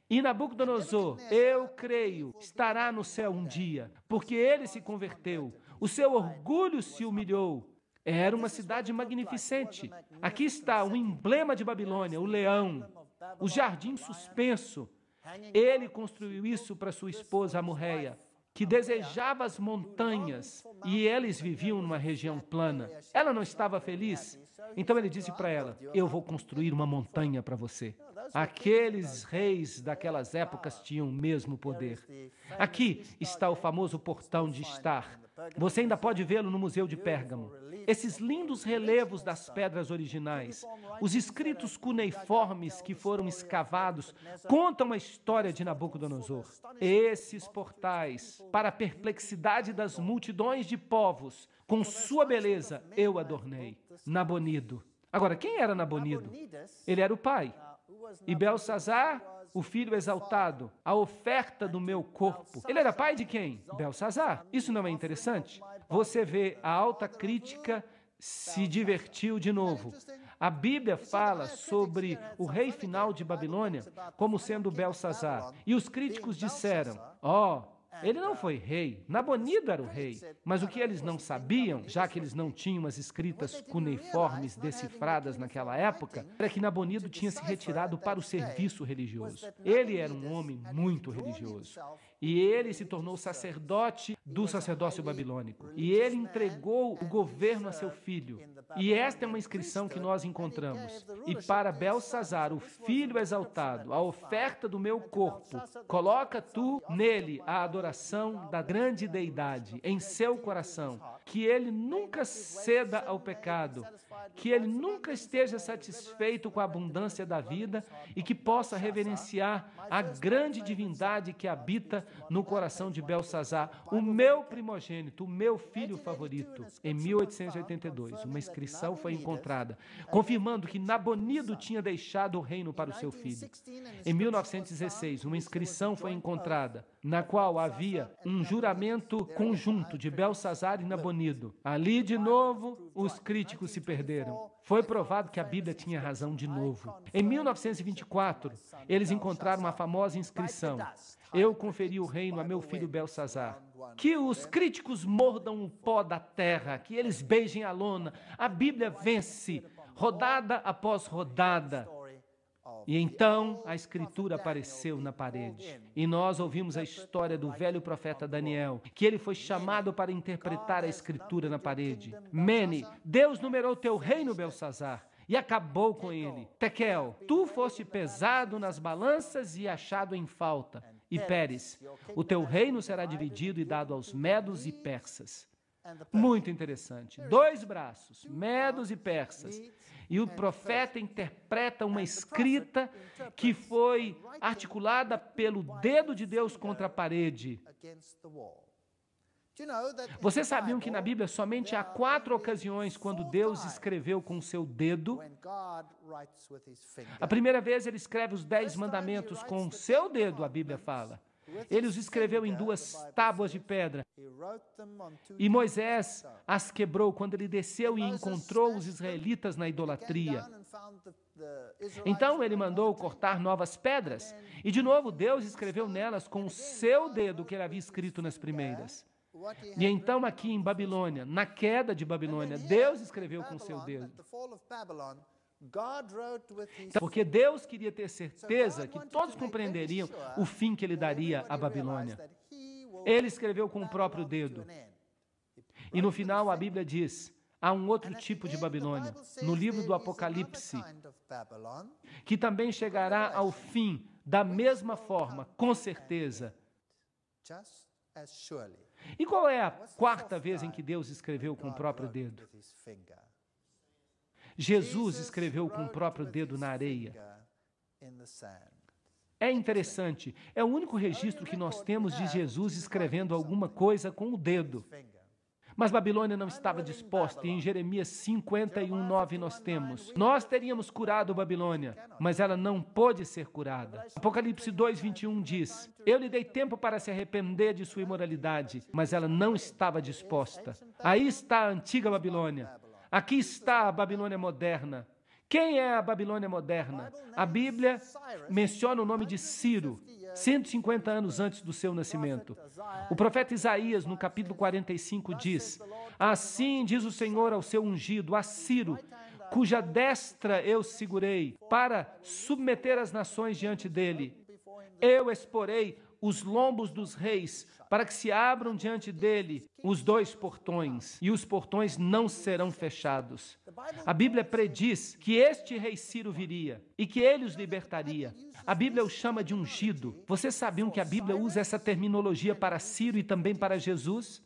E Nabucodonosor, eu creio, estará no céu um dia, porque ele se converteu, o seu orgulho se humilhou. Era uma cidade magnificente. Aqui está o emblema de Babilônia, o leão, o jardim suspenso. Ele construiu isso para sua esposa Amorreia, que desejava as montanhas, e eles viviam numa região plana. Ela não estava feliz, então ele disse para ela: eu vou construir uma montanha para você. Aqueles reis daquelas épocas tinham o mesmo poder. Aqui está o famoso portão de Estar. Você ainda pode vê-lo no Museu de Pérgamo. Esses lindos relevos das pedras originais, os escritos cuneiformes que foram escavados, contam a história de Nabucodonosor. Esses portais, para a perplexidade das multidões de povos, com sua beleza eu adornei. Nabonido. Agora, quem era Nabonido? Ele era o pai. E Belsazar, o filho exaltado, a oferta do meu corpo. Ele era pai de quem? Belsazar. Isso não é interessante? Você vê, a alta crítica se divertiu de novo. A Bíblia fala sobre o rei final de Babilônia como sendo Belsazar. E os críticos disseram: Ele não foi rei. Nabonido era o rei. Mas o que eles não sabiam, já que eles não tinham as escritas cuneiformes decifradas naquela época, era que Nabonido tinha se retirado para o serviço religioso. Ele era um homem muito religioso. E ele se tornou sacerdote do sacerdócio babilônico. E ele entregou o governo a seu filho. E esta é uma inscrição que nós encontramos. E para Belsazar, o filho exaltado, a oferta do meu corpo, coloca tu nele a adoração da grande deidade em seu coração, que ele nunca ceda ao pecado, que ele nunca esteja satisfeito com a abundância da vida e que possa reverenciar a grande divindade que habita no coração de Belsazar, o meu primogênito, o meu filho favorito. Em 1882, uma inscrição foi encontrada, confirmando que Nabonido tinha deixado o reino para o seu filho. Em 1916, uma inscrição foi encontrada, na qual havia um juramento conjunto de Belsazar e Nabonido. Ali, de novo, os críticos se perderam. Foi provado que a Bíblia tinha razão de novo. Em 1924, eles encontraram uma famosa inscrição: eu conferi o reino a meu filho Belsazar. Que os críticos mordam o pó da terra, que eles beijem a lona. A Bíblia vence, rodada após rodada. E então a escritura apareceu na parede. E nós ouvimos a história do velho profeta Daniel, que ele foi chamado para interpretar a escritura na parede. Mene, Deus numerou teu reino, Belsazar, e acabou com ele. Tekel, tu foste pesado nas balanças e achado em falta. E Pérez, o teu reino será dividido e dado aos medos e persas. Muito interessante. 2 braços, medos e persas. E o profeta interpreta uma escrita que foi articulada pelo dedo de Deus contra a parede. Vocês sabiam que na Bíblia somente há 4 ocasiões quando Deus escreveu com o seu dedo? A primeira vez ele escreve os 10 mandamentos com o seu dedo, a Bíblia fala. Ele os escreveu em 2 tábuas de pedra. E Moisés as quebrou quando ele desceu e encontrou os israelitas na idolatria. Então ele mandou cortar novas pedras. E de novo Deus escreveu nelas com o seu dedo que ele havia escrito nas primeiras. E então aqui em Babilônia, na queda de Babilônia, Deus escreveu com o seu dedo. Porque Deus queria ter certeza que todos compreenderiam o fim que ele daria à Babilônia. Ele escreveu com o próprio dedo. E no final a Bíblia diz, há um outro tipo de Babilônia, no livro do Apocalipse, que também chegará ao fim da mesma forma, com certeza. E qual é a 4ª vez em que Deus escreveu com o próprio dedo? Jesus escreveu com o próprio dedo na areia. É interessante, é o único registro que nós temos de Jesus escrevendo alguma coisa com o dedo. Mas Babilônia não estava disposta, e em Jeremias 51:9 nós temos: nós teríamos curado Babilônia, mas ela não pôde ser curada. Apocalipse 2:21 diz: eu lhe dei tempo para se arrepender de sua imoralidade, mas ela não estava disposta. Aí está a antiga Babilônia. Aqui está a Babilônia moderna. Quem é a Babilônia moderna? A Bíblia menciona o nome de Ciro, 150 anos antes do seu nascimento. O profeta Isaías, no capítulo 45, diz: assim diz o Senhor ao seu ungido, a Ciro, cuja destra eu segurei, para submeter as nações diante dele. Eu exporei os lombos dos reis, para que se abram diante dele os 2 portões, e os portões não serão fechados. A Bíblia prediz que este rei Ciro viria, e que ele os libertaria. A Bíblia o chama de ungido. Vocês sabiam que a Bíblia usa essa terminologia para Ciro e também para Jesus?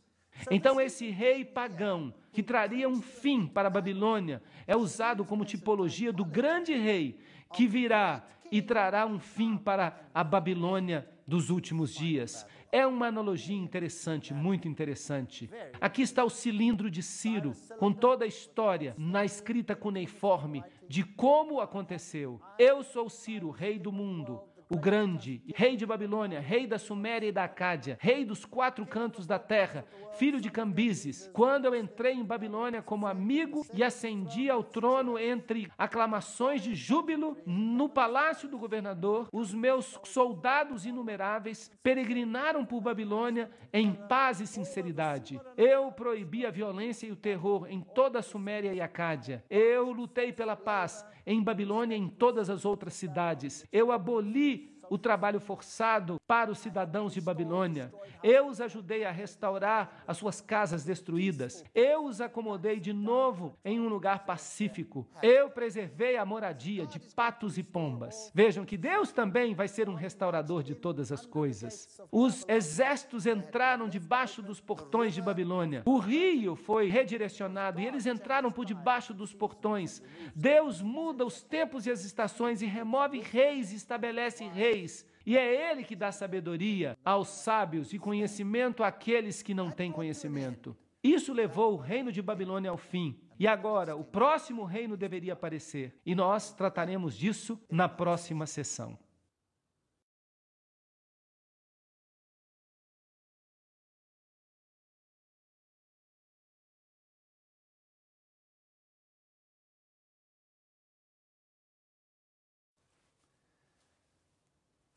Então esse rei pagão, que traria um fim para a Babilônia, é usado como tipologia do grande rei, que virá e trará um fim para a Babilônia dos últimos dias. É uma analogia interessante, muito interessante. Aqui está o cilindro de Ciro, com toda a história, na escrita cuneiforme, de como aconteceu. Eu sou Ciro, rei do mundo, o Grande, rei de Babilônia, rei da Suméria e da Acádia, rei dos 4 cantos da terra, filho de Cambises, quando eu entrei em Babilônia como amigo e ascendi ao trono entre aclamações de júbilo no palácio do governador, os meus soldados inumeráveis peregrinaram por Babilônia em paz e sinceridade. Eu proibi a violência e o terror em toda a Suméria e Acádia. Eu lutei pela paz em Babilônia e em todas as outras cidades. Eu aboli o trabalho forçado para os cidadãos de Babilônia. Eu os ajudei a restaurar as suas casas destruídas. Eu os acomodei de novo em um lugar pacífico. Eu preservei a moradia de patos e pombas. Vejam que Deus também vai ser um restaurador de todas as coisas. Os exércitos entraram debaixo dos portões de Babilônia. O rio foi redirecionado e eles entraram por debaixo dos portões. Deus muda os tempos e as estações e remove reis e estabelece reis. E é Ele que dá sabedoria aos sábios e conhecimento àqueles que não têm conhecimento. Isso levou o reino de Babilônia ao fim. E agora, o próximo reino deveria aparecer. E nós trataremos disso na próxima sessão.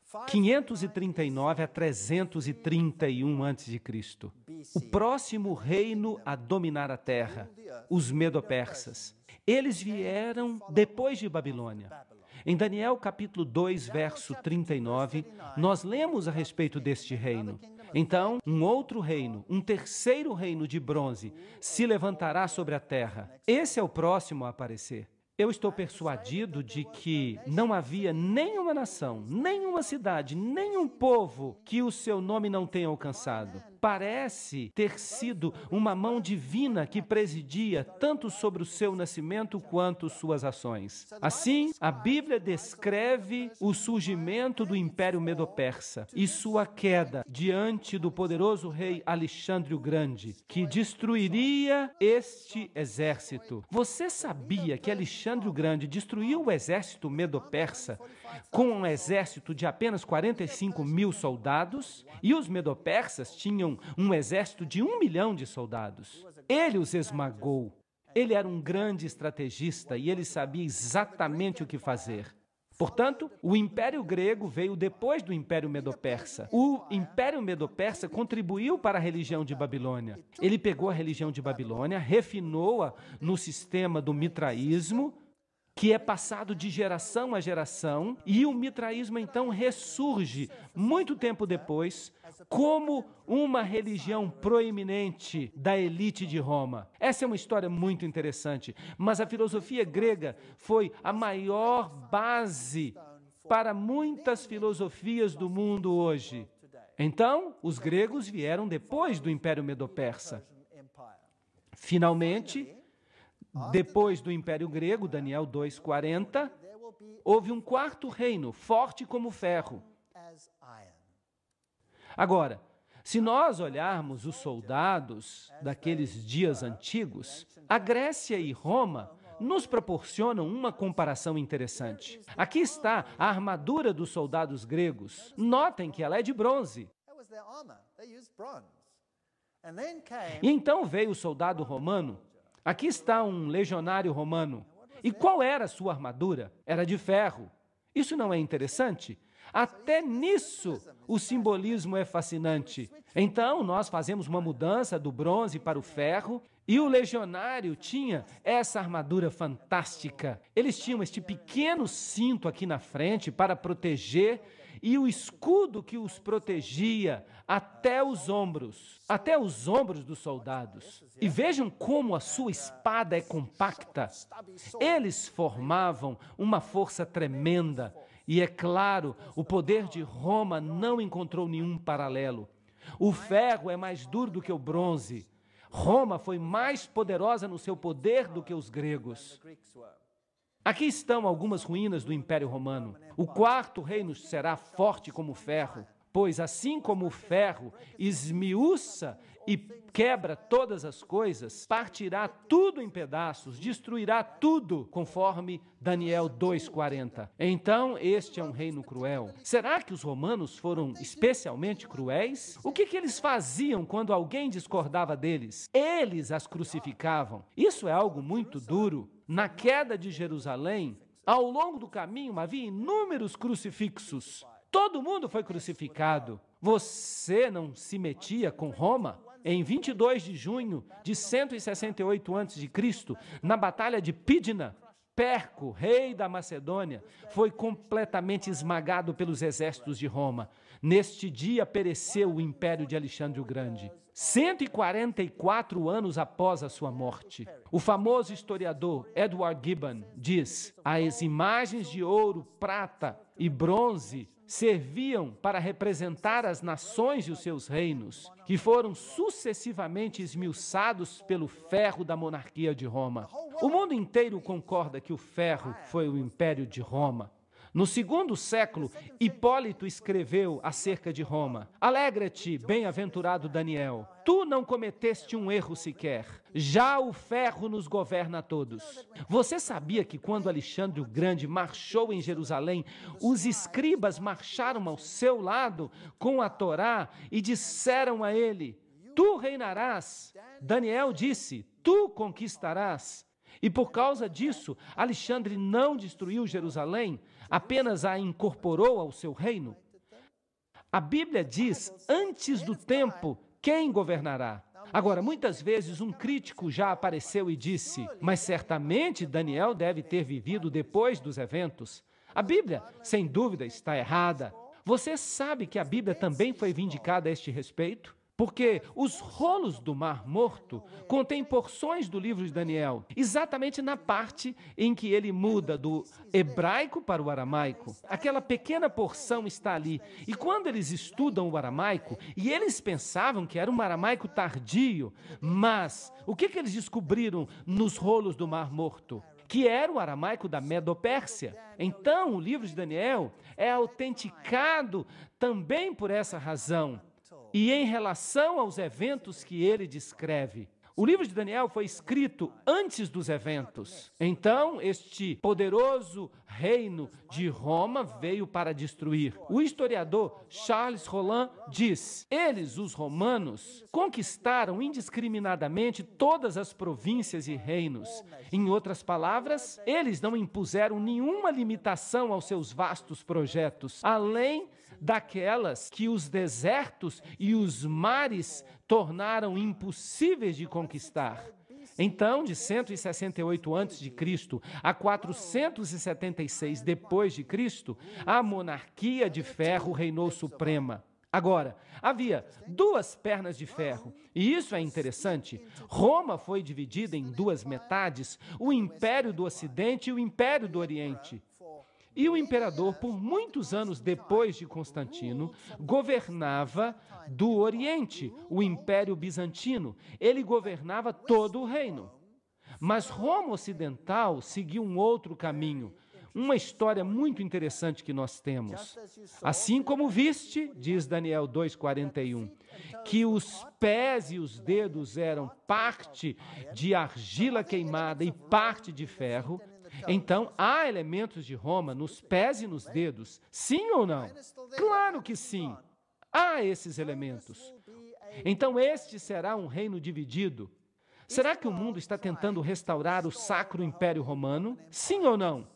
Five 539 a 331 a.C. O próximo reino a dominar a terra, os Medo-Persas. Eles vieram depois de Babilônia. Em Daniel capítulo 2, verso 39, nós lemos a respeito deste reino. Então, um outro reino, um terceiro reino de bronze, se levantará sobre a terra. Esse é o próximo a aparecer. Eu estou persuadido de que não havia nenhuma nação, nenhuma cidade, nenhum povo que o seu nome não tenha alcançado. Parece ter sido uma mão divina que presidia tanto sobre o seu nascimento quanto suas ações. Assim, a Bíblia descreve o surgimento do Império Medo-Persa e sua queda diante do poderoso rei Alexandre o Grande, que destruiria este exército. Você sabia que Alexandre o Grande destruiu o exército Medo-Persa com um exército de apenas 45 mil soldados? E os Medo-Persas tinham um exército de 1 milhão de soldados. Ele os esmagou. Ele era um grande estrategista e ele sabia exatamente o que fazer. Portanto, o Império Grego veio depois do Império Medo-Persa. O Império Medo-Persa contribuiu para a religião de Babilônia. Ele pegou a religião de Babilônia, refinou-a no sistema do mitraísmo, que é passado de geração a geração, e o mitraísmo então ressurge muito tempo depois como uma religião proeminente da elite de Roma. Essa é uma história muito interessante, mas a filosofia grega foi a maior base para muitas filosofias do mundo hoje. Então, os gregos vieram depois do Império Medo-Persa. Finalmente, depois do Império Grego, Daniel 2:40, houve um quarto reino, forte como ferro. Agora, se nós olharmos os soldados daqueles dias antigos, a Grécia e Roma nos proporcionam uma comparação interessante. Aqui está a armadura dos soldados gregos. Notem que ela é de bronze. E então veio o soldado romano. Aqui está um legionário romano. E qual era a sua armadura? Era de ferro. Isso não é interessante? Até nisso o simbolismo é fascinante. Então nós fazemos uma mudança do bronze para o ferro e o legionário tinha essa armadura fantástica. Eles tinham este pequeno cinto aqui na frente para proteger e o escudo que os protegia até os ombros dos soldados. E vejam como a sua espada é compacta. Eles formavam uma força tremenda. E é claro, o poder de Roma não encontrou nenhum paralelo. O ferro é mais duro do que o bronze. Roma foi mais poderosa no seu poder do que os gregos. Aqui estão algumas ruínas do Império Romano. O quarto reino será forte como ferro. Pois assim como o ferro esmiuça e quebra todas as coisas, partirá tudo em pedaços, destruirá tudo, conforme Daniel 2:40. Então, este é um reino cruel. Será que os romanos foram especialmente cruéis? O que eles faziam quando alguém discordava deles? Eles as crucificavam. Isso é algo muito duro. Na queda de Jerusalém, ao longo do caminho havia inúmeros crucifixos. Todo mundo foi crucificado. Você não se metia com Roma? Em 22 de junho de 168 a.C., na Batalha de Pídina, Perco, rei da Macedônia, foi completamente esmagado pelos exércitos de Roma. Neste dia pereceu o império de Alexandre o Grande. 144 anos após a sua morte. O famoso historiador Edward Gibbon diz: as imagens de ouro, prata e bronze serviam para representar as nações e os seus reinos, que foram sucessivamente esmiuçados pelo ferro da monarquia de Roma. O mundo inteiro concorda que o ferro foi o império de Roma. No 2º século, Hipólito escreveu acerca de Roma: alegra-te, bem-aventurado Daniel, tu não cometeste um erro sequer, já o ferro nos governa a todos. Você sabia que quando Alexandre o Grande marchou em Jerusalém, os escribas marcharam ao seu lado com a Torá e disseram a ele: tu reinarás. Daniel disse: tu conquistarás. E por causa disso, Alexandre não destruiu Jerusalém, apenas a incorporou ao seu reino. A Bíblia diz: antes do tempo, quem governará? Agora, muitas vezes um crítico já apareceu e disse: mas certamente Daniel deve ter vivido depois dos eventos. A Bíblia, sem dúvida, está errada. Você sabe que a Bíblia também foi vindicada a este respeito? Porque os rolos do Mar Morto contêm porções do livro de Daniel, exatamente na parte em que ele muda do hebraico para o aramaico. Aquela pequena porção está ali. E quando eles estudam o aramaico, e eles pensavam que era um aramaico tardio, mas o que eles descobriram nos rolos do Mar Morto? Que era o aramaico da Medo-Pérsia. Então, o livro de Daniel é autenticado também por essa razão. E em relação aos eventos que ele descreve. O livro de Daniel foi escrito antes dos eventos. Então, este poderoso reino de Roma veio para destruir. O historiador Charles Rolland diz: eles, os romanos, conquistaram indiscriminadamente todas as províncias e reinos. Em outras palavras, eles não impuseram nenhuma limitação aos seus vastos projetos, além daquelas que os desertos e os mares tornaram impossíveis de conquistar. Então, de 168 a.C. a 476 depois de Cristo, a monarquia de ferro reinou suprema. Agora, havia duas pernas de ferro, e isso é interessante. Roma foi dividida em duas metades, o Império do Ocidente e o Império do Oriente. E o imperador, por muitos anos depois de Constantino, governava do Oriente, o Império Bizantino. Ele governava todo o reino. Mas Roma Ocidental seguiu um outro caminho. Uma história muito interessante que nós temos. Assim como viste, diz Daniel 2:41, que os pés e os dedos eram parte de argila queimada e parte de ferro, então, há elementos de Roma nos pés e nos dedos, sim ou não? Claro que sim, há esses elementos. Então, este será um reino dividido. Será que o mundo está tentando restaurar o Sacro Império Romano? Sim ou não?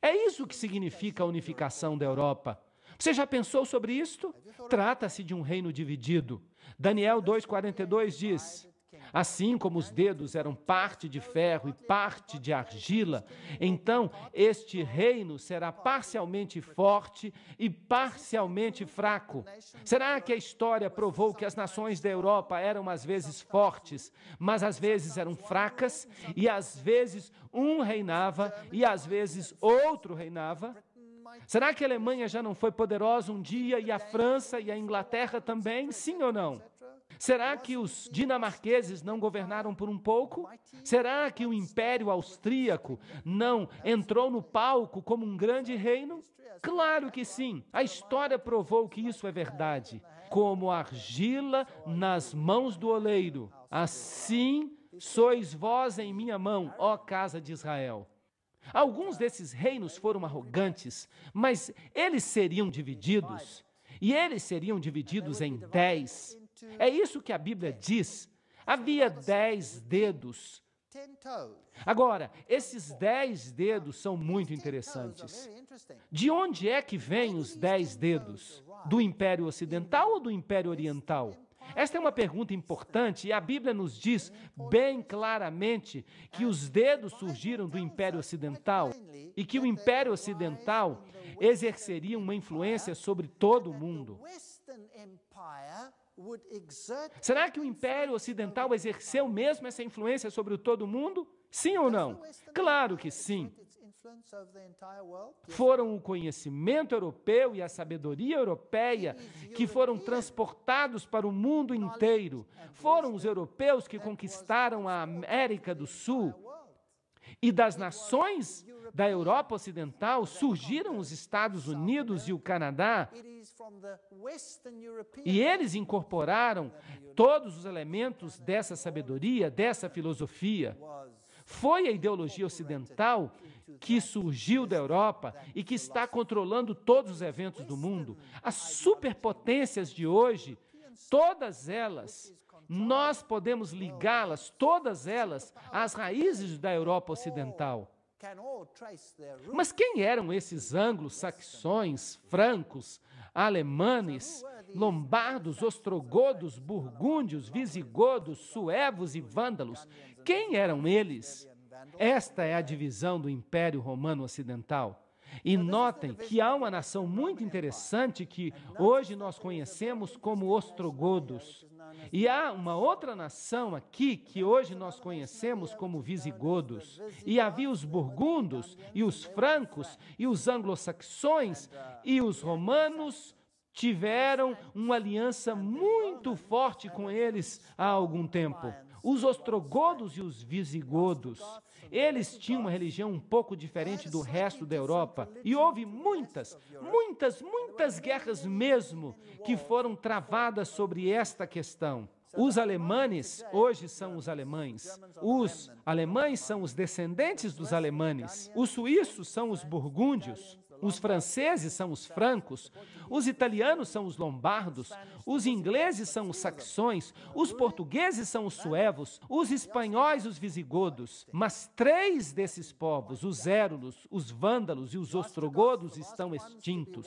É isso que significa a unificação da Europa. Você já pensou sobre isto? Trata-se de um reino dividido. Daniel 2:42 diz: assim como os dedos eram parte de ferro e parte de argila, então este reino será parcialmente forte e parcialmente fraco. Será que a história provou que as nações da Europa eram às vezes fortes, mas às vezes eram fracas, e às vezes um reinava e às vezes outro reinava? Será que a Alemanha já não foi poderosa um dia e a França e a Inglaterra também? Sim ou não? Será que os dinamarqueses não governaram por um pouco? Será que o Império Austríaco não entrou no palco como um grande reino? Claro que sim. A história provou que isso é verdade. Como argila nas mãos do oleiro, assim sois vós em minha mão, ó casa de Israel. Alguns desses reinos foram arrogantes, mas eles seriam divididos. E eles seriam divididos em 10. É isso que a Bíblia diz. Havia 10 dedos. Agora, esses 10 dedos são muito interessantes. De onde é que vêm os 10 dedos? Do Império Ocidental ou do Império Oriental? Esta é uma pergunta importante e a Bíblia nos diz bem claramente que os dedos surgiram do Império Ocidental e que o Império Ocidental exerceria uma influência sobre todo o mundo. Será que o Império Ocidental exerceu mesmo essa influência sobre todo o mundo? Sim ou não? Claro que sim. Foram o conhecimento europeu e a sabedoria europeia que foram transportados para o mundo inteiro. Foram os europeus que conquistaram a América do Sul. E das nações da Europa Ocidental surgiram os Estados Unidos e o Canadá. E eles incorporaram todos os elementos dessa sabedoria, dessa filosofia. Foi a ideologia ocidental que surgiu da Europa e que está controlando todos os eventos do mundo. As superpotências de hoje, todas elas, nós podemos ligá-las, todas elas, às raízes da Europa Ocidental. Mas quem eram esses anglo-saxões, francos, alemanes, lombardos, ostrogodos, burgúndios, visigodos, suevos e vândalos? Quem eram eles? Esta é a divisão do Império Romano Ocidental. E notem que há uma nação muito interessante que hoje nós conhecemos como ostrogodos. E há uma outra nação aqui que hoje nós conhecemos como visigodos. E havia os burgundos, e os francos, e os anglo-saxões, e os romanos tiveram uma aliança muito forte com eles há algum tempo. Os ostrogodos e os visigodos, eles tinham uma religião um pouco diferente do resto da Europa. E houve muitas guerras mesmo que foram travadas sobre esta questão. Os alemães hoje são os alemães. Os alemães são os descendentes dos alemães. Os suíços são os burgúndios. Os franceses são os francos, os italianos são os lombardos, os ingleses são os saxões, os portugueses são os suevos, os espanhóis os visigodos. Mas 3 desses povos, os érulos, os vândalos e os ostrogodos, estão extintos.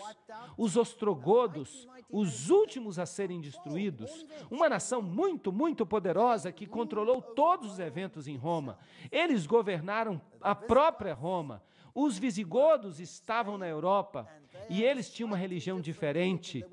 Os ostrogodos, os últimos a serem destruídos, uma nação muito poderosa que controlou todos os eventos em Roma. Eles governaram a própria Roma. Os visigodos estavam na Europa e eles tinham uma religião diferente.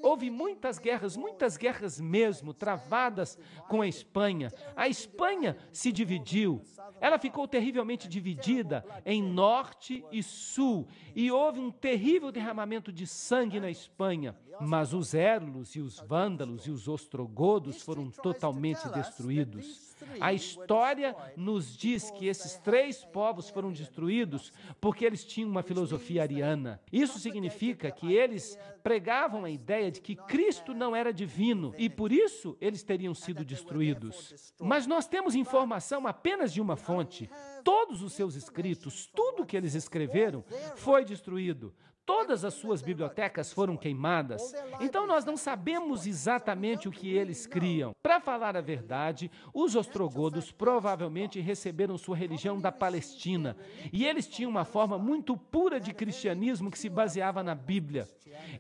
Houve muitas guerras mesmo, travadas com a Espanha. A Espanha se dividiu. Ela ficou terrivelmente dividida em norte e sul. E houve um terrível derramamento de sangue na Espanha. Mas os érulos e os vândalos e os ostrogodos foram totalmente destruídos. A história nos diz que esses 3 povos foram destruídos porque eles tinham uma filosofia ariana. Isso significa que eles pregavam a ideia de que Cristo não era divino e por isso eles teriam sido destruídos. Mas nós temos informação apenas de uma fonte. Todos os seus escritos, tudo que eles escreveram, foi destruído. Todas as suas bibliotecas foram queimadas. Então nós não sabemos exatamente o que eles criam. Para falar a verdade, os ostrogodos provavelmente receberam sua religião da Palestina. E eles tinham uma forma muito pura de cristianismo que se baseava na Bíblia.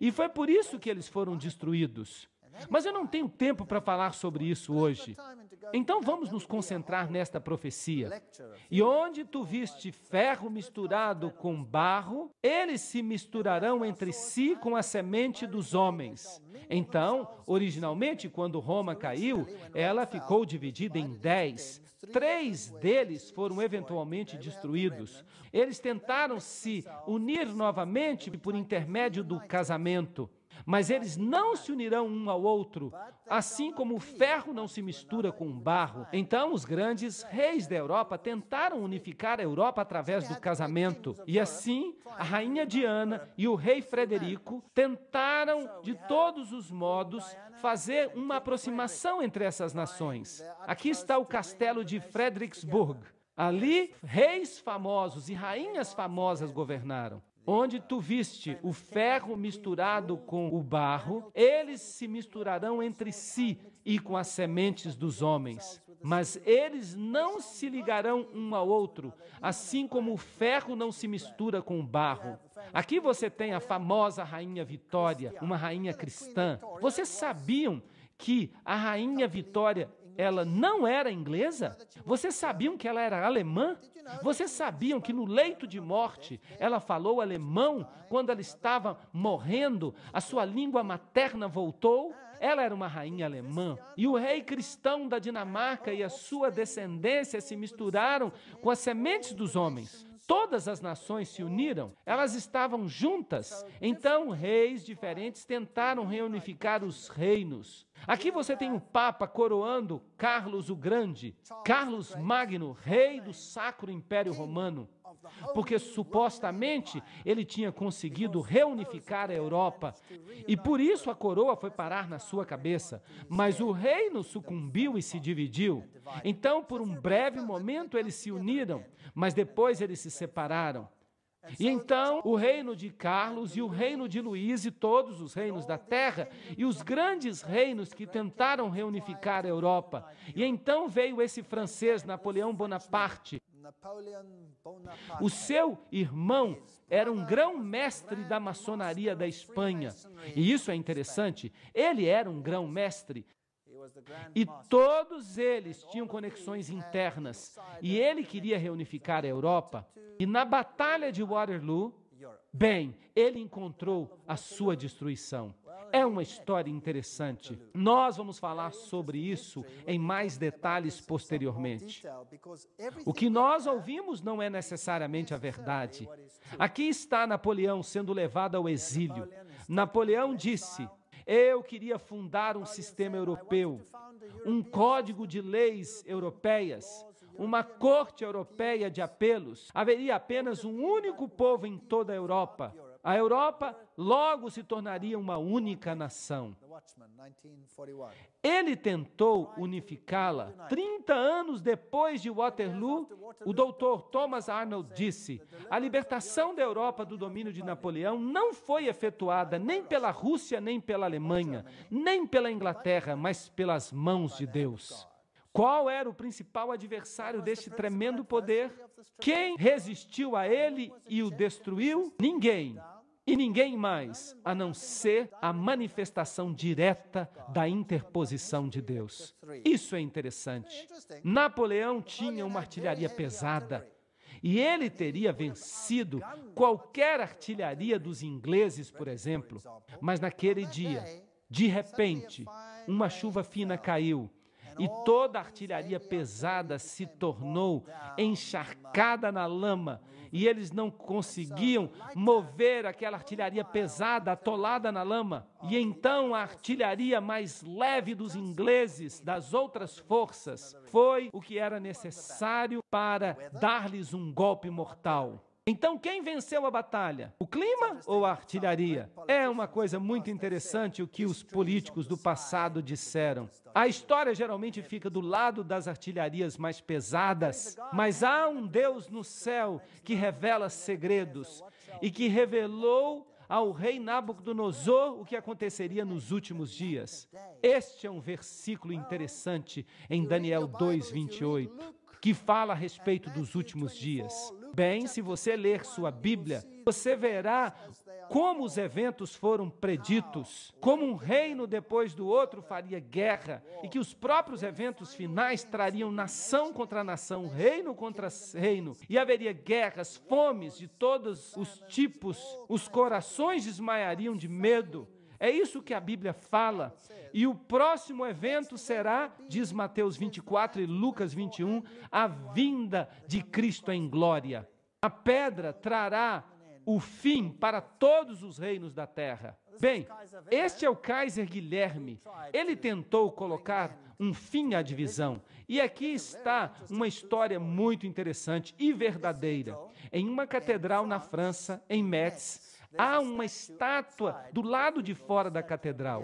E foi por isso que eles foram destruídos. Mas eu não tenho tempo para falar sobre isso hoje. Então vamos nos concentrar nesta profecia. E onde tu viste ferro misturado com barro, eles se misturarão entre si com a semente dos homens. Então, originalmente, quando Roma caiu, ela ficou dividida em 10. 3 deles foram eventualmente destruídos. Eles tentaram se unir novamente por intermédio do casamento. Mas eles não se unirão um ao outro, assim como o ferro não se mistura com o barro. Então, os grandes reis da Europa tentaram unificar a Europa através do casamento. E assim, a rainha Diana e o rei Frederico tentaram, de todos os modos, fazer uma aproximação entre essas nações. Aqui está o castelo de Frederiksburg. Ali, reis famosos e rainhas famosas governaram. Onde tu viste o ferro misturado com o barro, eles se misturarão entre si e com as sementes dos homens. Mas eles não se ligarão um ao outro, assim como o ferro não se mistura com o barro. Aqui você tem a famosa Rainha Vitória, uma rainha cristã. Vocês sabiam que a Rainha Vitória, ela não era inglesa? Vocês sabiam que ela era alemã? Vocês sabiam que no leito de morte ela falou alemão quando ela estava morrendo? A sua língua materna voltou? Ela era uma rainha alemã. E o rei cristão da Dinamarca e a sua descendência se misturaram com as sementes dos homens. Todas as nações se uniram, elas estavam juntas. Então, reis diferentes tentaram reunificar os reinos. Aqui você tem o Papa coroando Carlos o Grande, Carlos Magno, rei do Sacro Império Romano, porque supostamente ele tinha conseguido reunificar a Europa e por isso a coroa foi parar na sua cabeça. Mas o reino sucumbiu e se dividiu. Então, por um breve momento, eles se uniram, mas depois eles se separaram. E então o reino de Carlos e o reino de Luís e todos os reinos da terra e os grandes reinos que tentaram reunificar a Europa. E então veio esse francês, Napoleão Bonaparte. O seu irmão era um grão-mestre da maçonaria da Espanha. E isso é interessante, ele era um grão-mestre. E todos eles tinham conexões internas. E ele queria reunificar a Europa. E na Batalha de Waterloo, bem, ele encontrou a sua destruição. É uma história interessante. Nós vamos falar sobre isso em mais detalhes posteriormente. O que nós ouvimos não é necessariamente a verdade. Aqui está Napoleão sendo levado ao exílio. Napoleão disse: eu queria fundar um sistema europeu, um código de leis europeias, uma corte europeia de apelos. Haveria apenas um único povo em toda a Europa. A Europa logo se tornaria uma única nação. Ele tentou unificá-la. 30 anos depois de Waterloo, o doutor Thomas Arnold disse: a libertação da Europa do domínio de Napoleão não foi efetuada nem pela Rússia, nem pela Alemanha, nem pela Inglaterra, mas pelas mãos de Deus. Qual era o principal adversário deste tremendo poder? Quem resistiu a ele e o destruiu? Ninguém. E ninguém mais, a não ser a manifestação direta da interposição de Deus. Isso é interessante. Napoleão tinha uma artilharia pesada e ele teria vencido qualquer artilharia dos ingleses, por exemplo. Mas naquele dia, de repente, uma chuva fina caiu e toda a artilharia pesada se tornou encharcada na lama. E eles não conseguiam mover aquela artilharia pesada, atolada na lama. E então a artilharia mais leve dos ingleses, das outras forças, foi o que era necessário para dar-lhes um golpe mortal. Então, quem venceu a batalha? O clima ou a artilharia? É uma coisa muito interessante o que os políticos do passado disseram. A história geralmente fica do lado das artilharias mais pesadas, mas há um Deus no céu que revela segredos e que revelou ao rei Nabucodonosor o que aconteceria nos últimos dias. Este é um versículo interessante em Daniel 2:28. Que fala a respeito dos últimos dias. Bem, se você ler sua Bíblia, você verá como os eventos foram preditos, como um reino depois do outro faria guerra, e que os próprios eventos finais trariam nação contra nação, reino contra reino, e haveria guerras, fomes de todos os tipos, os corações desmaiariam de medo. É isso que a Bíblia fala. E o próximo evento será, diz Mateus 24 e Lucas 21, a vinda de Cristo em glória. A pedra trará o fim para todos os reinos da terra. Bem, este é o Kaiser Guilherme. Ele tentou colocar um fim à divisão. E aqui está uma história muito interessante e verdadeira. Em uma catedral na França, em Metz, há uma estátua do lado de fora da catedral.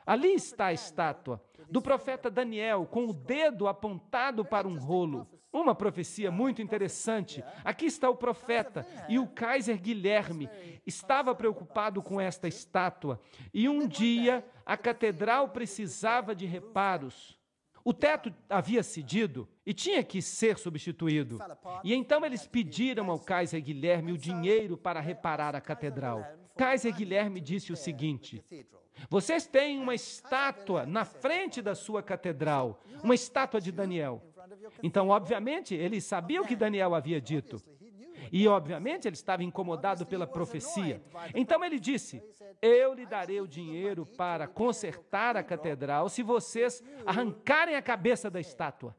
Ali está a estátua do profeta Daniel, com o dedo apontado para um rolo. Uma profecia muito interessante. Aqui está o profeta e o Kaiser Guilherme estava preocupado com esta estátua. E um dia a catedral precisava de reparos. O teto havia cedido e tinha que ser substituído. E então eles pediram ao Kaiser Guilherme o dinheiro para reparar a catedral. Kaiser Guilherme disse o seguinte: vocês têm uma estátua na frente da sua catedral, uma estátua de Daniel. Então, obviamente, ele sabia o que Daniel havia dito. E, obviamente, ele estava incomodado pela profecia. Então ele disse: eu lhe darei o dinheiro para consertar a catedral se vocês arrancarem a cabeça da estátua.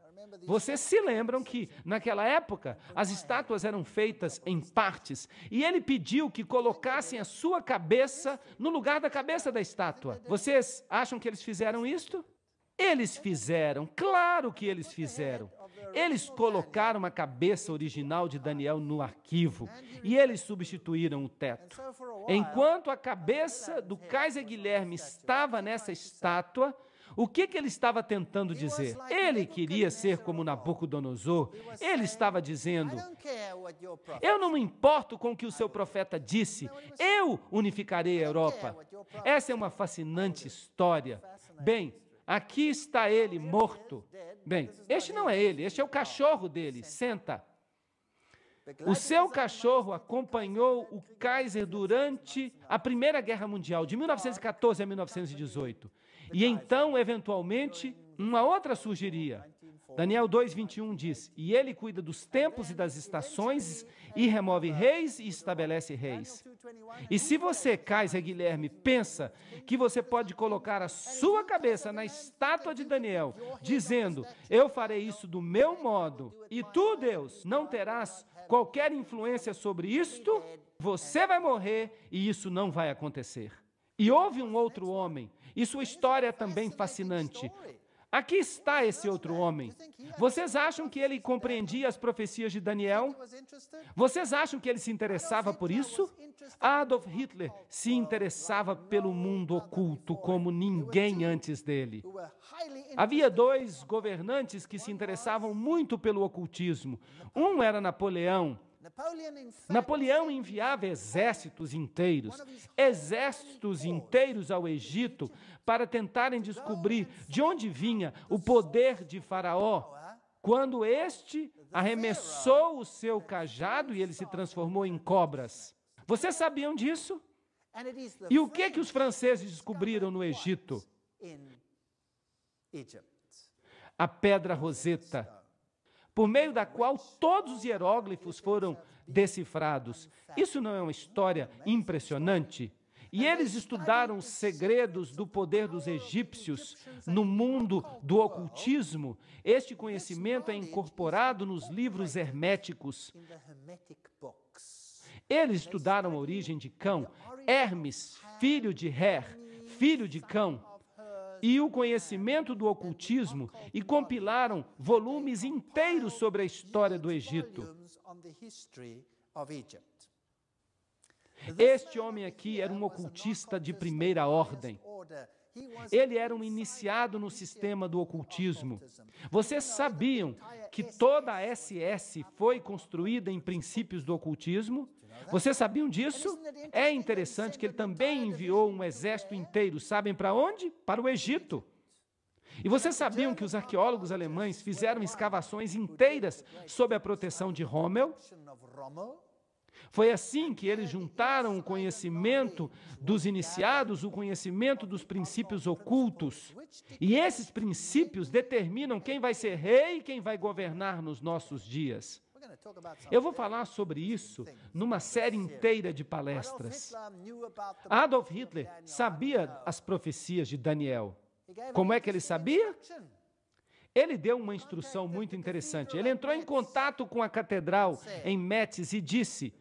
Vocês se lembram que, naquela época, as estátuas eram feitas em partes, e ele pediu que colocassem a sua cabeça no lugar da cabeça da estátua. Vocês acham que eles fizeram isto? Eles fizeram, claro que eles fizeram. Eles colocaram a cabeça original de Daniel no arquivo e eles substituíram o teto. Enquanto a cabeça do Kaiser Guilherme estava nessa estátua, o que ele estava tentando dizer? Ele queria ser como Nabucodonosor. Ele estava dizendo: eu não me importo com o que o seu profeta disse, eu unificarei a Europa. Essa é uma fascinante história. Bem, aqui está ele morto. Bem, este não é ele, este é o cachorro dele. Senta. O seu cachorro acompanhou o Kaiser durante a Primeira Guerra Mundial, de 1914 a 1918. E então, eventualmente, uma outra surgiria. Daniel 2:21 diz: e ele cuida dos tempos e das estações, e remove reis e estabelece reis. E se você, Kaiser Guilherme, pensa que você pode colocar a sua cabeça na estátua de Daniel, dizendo: eu farei isso do meu modo, e tu, Deus, não terás qualquer influência sobre isto, você vai morrer e isso não vai acontecer. E houve um outro homem, e sua história é também fascinante. Aqui está esse outro homem. Vocês acham que ele compreendia as profecias de Daniel? Vocês acham que ele se interessava por isso? Adolf Hitler se interessava pelo mundo oculto como ninguém antes dele. Havia dois governantes que se interessavam muito pelo ocultismo. Um era Napoleão. Napoleão enviava exércitos inteiros ao Egito para tentarem descobrir de onde vinha o poder de Faraó, quando este arremessou o seu cajado e ele se transformou em cobras. Vocês sabiam disso? E o que os franceses descobriram no Egito? A Pedra Roseta, por meio da qual todos os hieróglifos foram decifrados. Isso não é uma história impressionante? E eles estudaram os segredos do poder dos egípcios no mundo do ocultismo. Este conhecimento é incorporado nos livros herméticos. Eles estudaram a origem de Cão, Hermes, filho de Her, filho de Cão, e o conhecimento do ocultismo, e compilaram volumes inteiros sobre a história do Egito. Este homem aqui era um ocultista de primeira ordem. Ele era um iniciado no sistema do ocultismo. Vocês sabiam que toda a SS foi construída em princípios do ocultismo? Vocês sabiam disso? É interessante que ele também enviou um exército inteiro. Sabem para onde? Para o Egito. E vocês sabiam que os arqueólogos alemães fizeram escavações inteiras sob a proteção de Rommel? Foi assim que eles juntaram o conhecimento dos iniciados, o conhecimento dos princípios ocultos. E esses princípios determinam quem vai ser rei e quem vai governar nos nossos dias. Eu vou falar sobre isso numa série inteira de palestras. Adolf Hitler sabia as profecias de Daniel. Como é que ele sabia? Ele deu uma instrução muito interessante. Ele entrou em contato com a catedral em Metz e disse: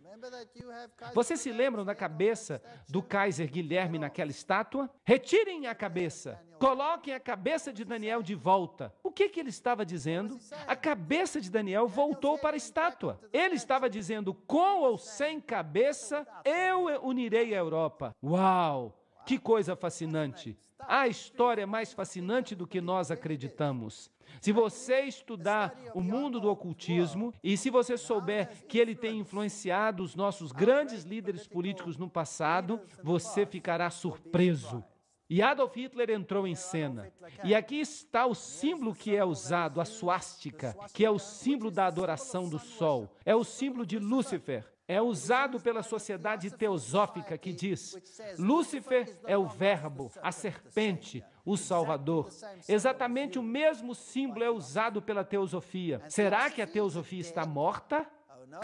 vocês se lembram da cabeça do Kaiser Guilherme naquela estátua? Retirem a cabeça. Coloquem a cabeça de Daniel de volta. O que ele estava dizendo? A cabeça de Daniel voltou para a estátua. Ele estava dizendo: com ou sem cabeça, eu unirei a Europa. Uau! Que coisa fascinante! A história é mais fascinante do que nós acreditamos. Se você estudar o mundo do ocultismo e se você souber que ele tem influenciado os nossos grandes líderes políticos no passado, você ficará surpreso. E Adolf Hitler entrou em cena. E aqui está o símbolo que é usado, a suástica, que é o símbolo da adoração do sol. É o símbolo de Lúcifer. É usado pela sociedade teosófica que diz: Lúcifer é o verbo, a serpente, o Salvador. Exatamente o mesmo símbolo é usado pela teosofia. Será que a teosofia está morta?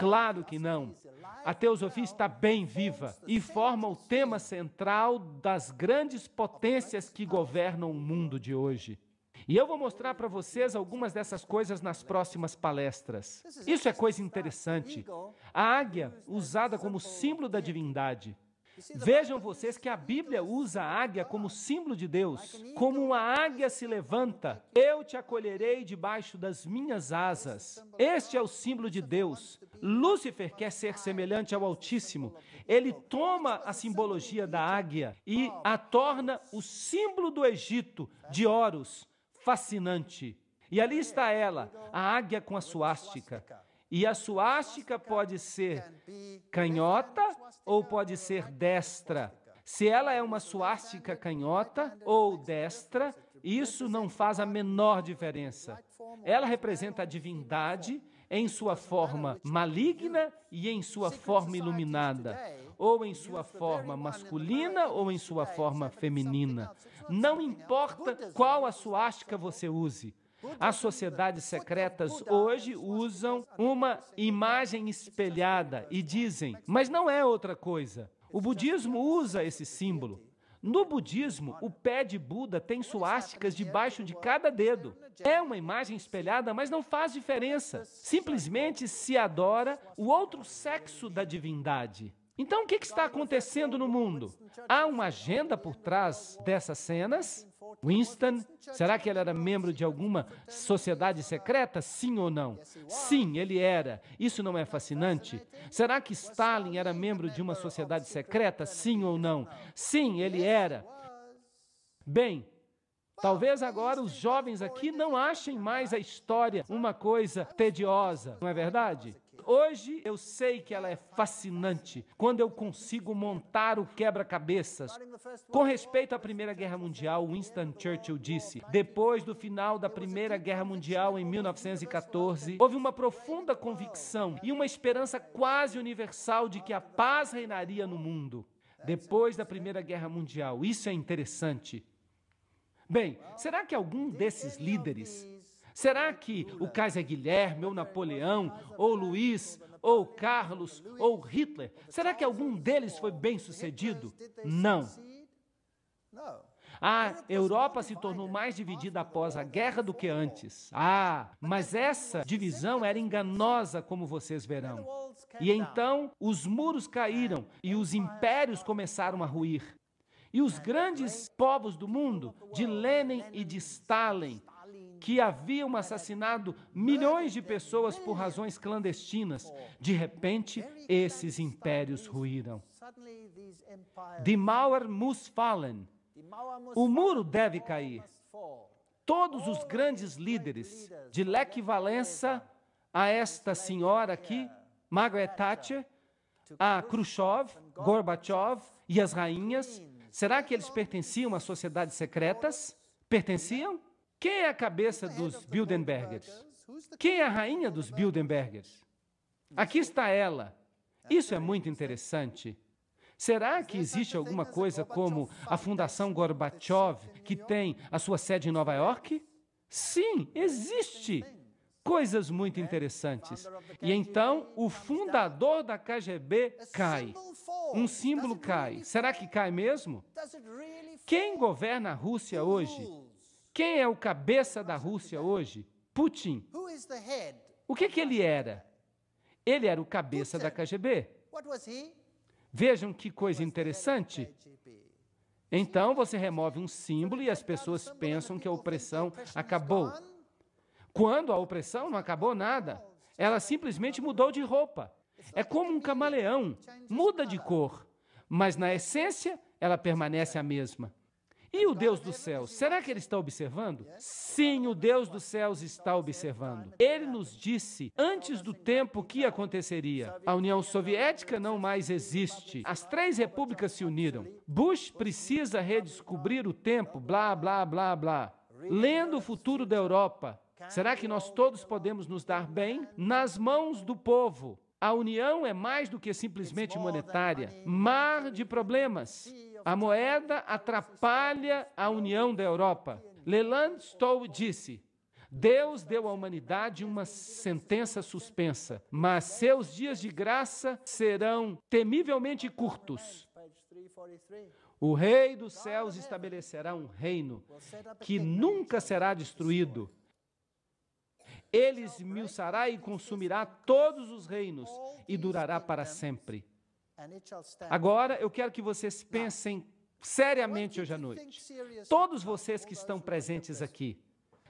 Claro que não. A teosofia está bem viva e forma o tema central das grandes potências que governam o mundo de hoje. E eu vou mostrar para vocês algumas dessas coisas nas próximas palestras. Isso é coisa interessante. A águia, usada como símbolo da divindade. Vejam vocês que a Bíblia usa a águia como símbolo de Deus. Como uma águia se levanta, eu te acolherei debaixo das minhas asas. Este é o símbolo de Deus. Lúcifer quer ser semelhante ao Altíssimo. Ele toma a simbologia da águia e a torna o símbolo do Egito, de Horus. Fascinante. E ali está ela, a águia com a suástica. E a suástica pode ser canhota ou pode ser destra. Se ela é uma suástica canhota ou destra, isso não faz a menor diferença. Ela representa a divindade em sua forma maligna e em sua forma iluminada, ou em sua forma masculina ou em sua forma feminina. Não importa qual a suástica você use. As sociedades secretas hoje usam uma imagem espelhada e dizem, mas não é outra coisa. O budismo usa esse símbolo. No budismo, o pé de Buda tem suásticas debaixo de cada dedo. É uma imagem espelhada, mas não faz diferença. Simplesmente se adora o outro sexo da divindade. Então, o que está acontecendo no mundo? Há uma agenda por trás dessas cenas? Winston, será que ele era membro de alguma sociedade secreta? Sim ou não? Sim, ele era. Isso não é fascinante? Será que Stalin era membro de uma sociedade secreta? Sim ou não? Sim, ele era. Bem, talvez agora os jovens aqui não achem mais a história uma coisa tediosa, não é verdade? Hoje eu sei que ela é fascinante quando eu consigo montar o quebra-cabeças. Com respeito à Primeira Guerra Mundial, Winston Churchill disse: depois do final da Primeira Guerra Mundial, em 1914, houve uma profunda convicção e uma esperança quase universal de que a paz reinaria no mundo. Depois da Primeira Guerra Mundial, isso é interessante. Bem, será que algum desses líderes... Será que o Kaiser Guilherme, ou Napoleão, ou Luís, ou Carlos, ou Hitler, será que algum deles foi bem-sucedido? Não. A Europa se tornou mais dividida após a guerra do que antes. Mas essa divisão era enganosa, como vocês verão. E então os muros caíram e os impérios começaram a ruir. E os grandes povos do mundo, de Lenin e de Stalin, que haviam assassinado milhões de pessoas por razões clandestinas, de repente, esses impérios ruíram. Die Mauer muss fallen. O muro deve cair. Todos os grandes líderes, de Lech Walesa a esta senhora aqui, Margaret Thatcher, a Khrushchev, Gorbachev e as rainhas, será que eles pertenciam a sociedades secretas? Pertenciam? Quem é a cabeça dos Bilderbergers? Quem é a rainha dos Bilderbergers? Aqui está ela. Isso é muito interessante. Será que existe alguma coisa como a Fundação Gorbachev, que tem a sua sede em Nova York? Sim, existe. Coisas muito interessantes. E então, o fundador da KGB cai. Um símbolo cai. Será que cai mesmo? Quem governa a Rússia hoje? Quem é o cabeça da Rússia hoje? Putin. O que ele era? Ele era o cabeça da KGB. Vejam que coisa interessante. Então, você remove um símbolo e as pessoas pensam que a opressão acabou. Quando a opressão não acabou nada, ela simplesmente mudou de roupa. É como um camaleão, muda de cor, mas na essência ela permanece a mesma. E o Deus dos céus, será que ele está observando? Sim, o Deus dos céus está observando. Ele nos disse antes do tempo que aconteceria. A União Soviética não mais existe. As 3 repúblicas se uniram. Bush precisa redescobrir o tempo, blá, blá, blá, blá. Lendo o futuro da Europa. Será que nós todos podemos nos dar bem? Nas mãos do povo. A união é mais do que simplesmente monetária. Mar de problemas. A moeda atrapalha a união da Europa. Leland Stowe disse: Deus deu à humanidade uma sentença suspensa, mas seus dias de graça serão temivelmente curtos. O Rei dos céus estabelecerá um reino que nunca será destruído. Ele esmiuçará e consumirá todos os reinos e durará para sempre. Agora, eu quero que vocês pensem seriamente hoje à noite. Todos vocês que estão presentes aqui.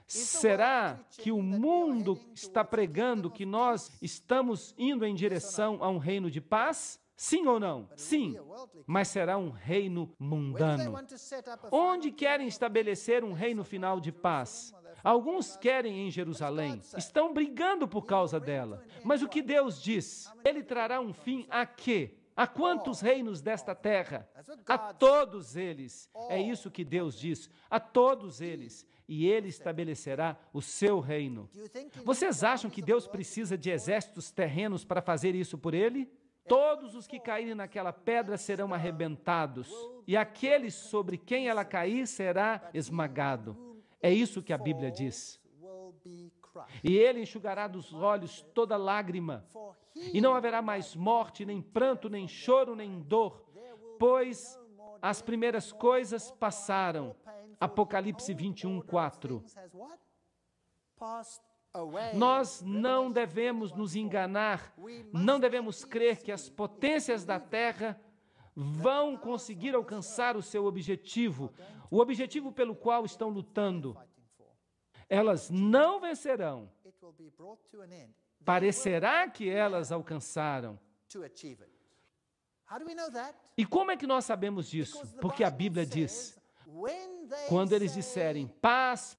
Será que o mundo está pregando que nós estamos indo em direção a um reino de paz? Sim ou não? Sim, mas será um reino mundano. Onde querem estabelecer um reino final de paz? Alguns querem em Jerusalém, estão brigando por causa dela. Mas o que Deus diz? Ele trará um fim a quê? A quantos reinos desta terra? A todos eles. É isso que Deus diz, a todos eles. E ele estabelecerá o seu reino. Vocês acham que Deus precisa de exércitos terrenos para fazer isso por ele? Todos os que caírem naquela pedra serão arrebentados, e aquele sobre quem ela cair será esmagado. É isso que a Bíblia diz. E ele enxugará dos olhos toda lágrima, e não haverá mais morte, nem pranto, nem choro, nem dor, pois as primeiras coisas passaram. Apocalipse 21:4. Nós não devemos nos enganar, não devemos crer que as potências da terra vão conseguir alcançar o seu objetivo, o objetivo pelo qual estão lutando. Elas não vencerão. Parecerá que elas alcançaram. E como é que nós sabemos disso? Porque a Bíblia diz, quando eles disserem paz,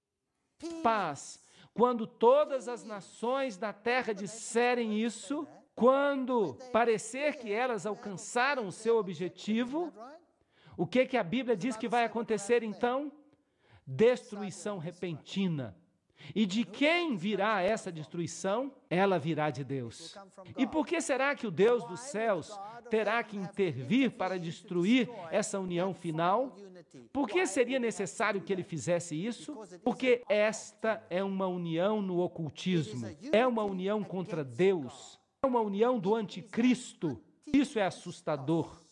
paz, quando todas as nações da terra disserem isso, quando parecer que elas alcançaram o seu objetivo, o que a Bíblia diz que vai acontecer então? Destruição repentina. E de quem virá essa destruição? Ela virá de Deus. E por que será que o Deus dos céus terá que intervir para destruir essa união final? Por que seria necessário que ele fizesse isso? Porque esta é uma união no ocultismo. É uma união contra Deus. É uma união do anticristo. Isso é assustador.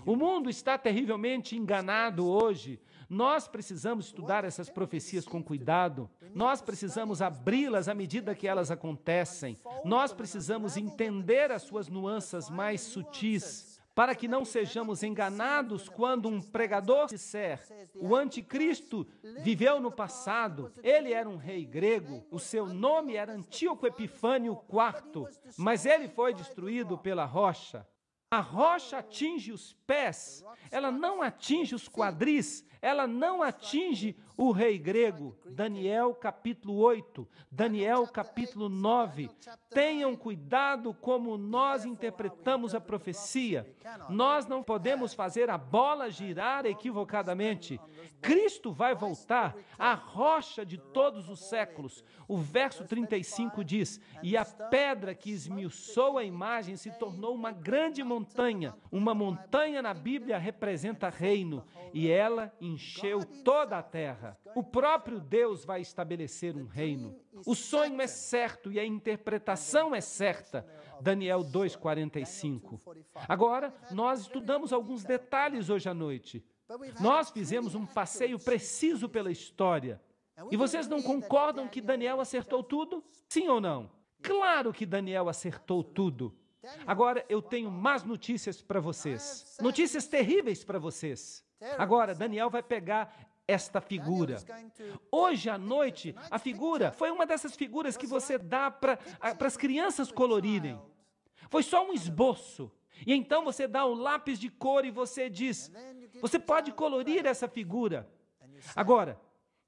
O mundo está terrivelmente enganado hoje. Nós precisamos estudar essas profecias com cuidado. Nós precisamos abri-las à medida que elas acontecem. Nós precisamos entender as suas nuances mais sutis, para que não sejamos enganados quando um pregador disser: o anticristo viveu no passado, ele era um rei grego, o seu nome era Antíoco Epifânio IV, mas ele foi destruído pela rocha. A rocha atinge os pés, ela não atinge os quadris, ela não atinge o rei grego. Daniel capítulo 8, Daniel capítulo 9. Tenham cuidado como nós interpretamos a profecia. Nós não podemos fazer a bola girar equivocadamente. Cristo vai voltar, a rocha de todos os séculos. O verso 35 diz: e a pedra que esmiuçou a imagem se tornou uma grande montanha. Uma montanha na Bíblia representa reino, e ela encheu toda a terra. O próprio Deus vai estabelecer um reino. O sonho é certo e a interpretação é certa. Daniel 2:45. Agora, nós estudamos alguns detalhes hoje à noite. Nós fizemos um passeio preciso pela história. E vocês não concordam que Daniel acertou tudo? Sim ou não? Claro que Daniel acertou tudo. Agora, eu tenho más notícias para vocês. Notícias terríveis para vocês. Agora, Daniel vai pegar esta figura. Hoje à noite, a figura foi uma dessas figuras que você dá para as crianças colorirem. Foi só um esboço. E então você dá um lápis de cor e você diz, você pode colorir essa figura. Agora,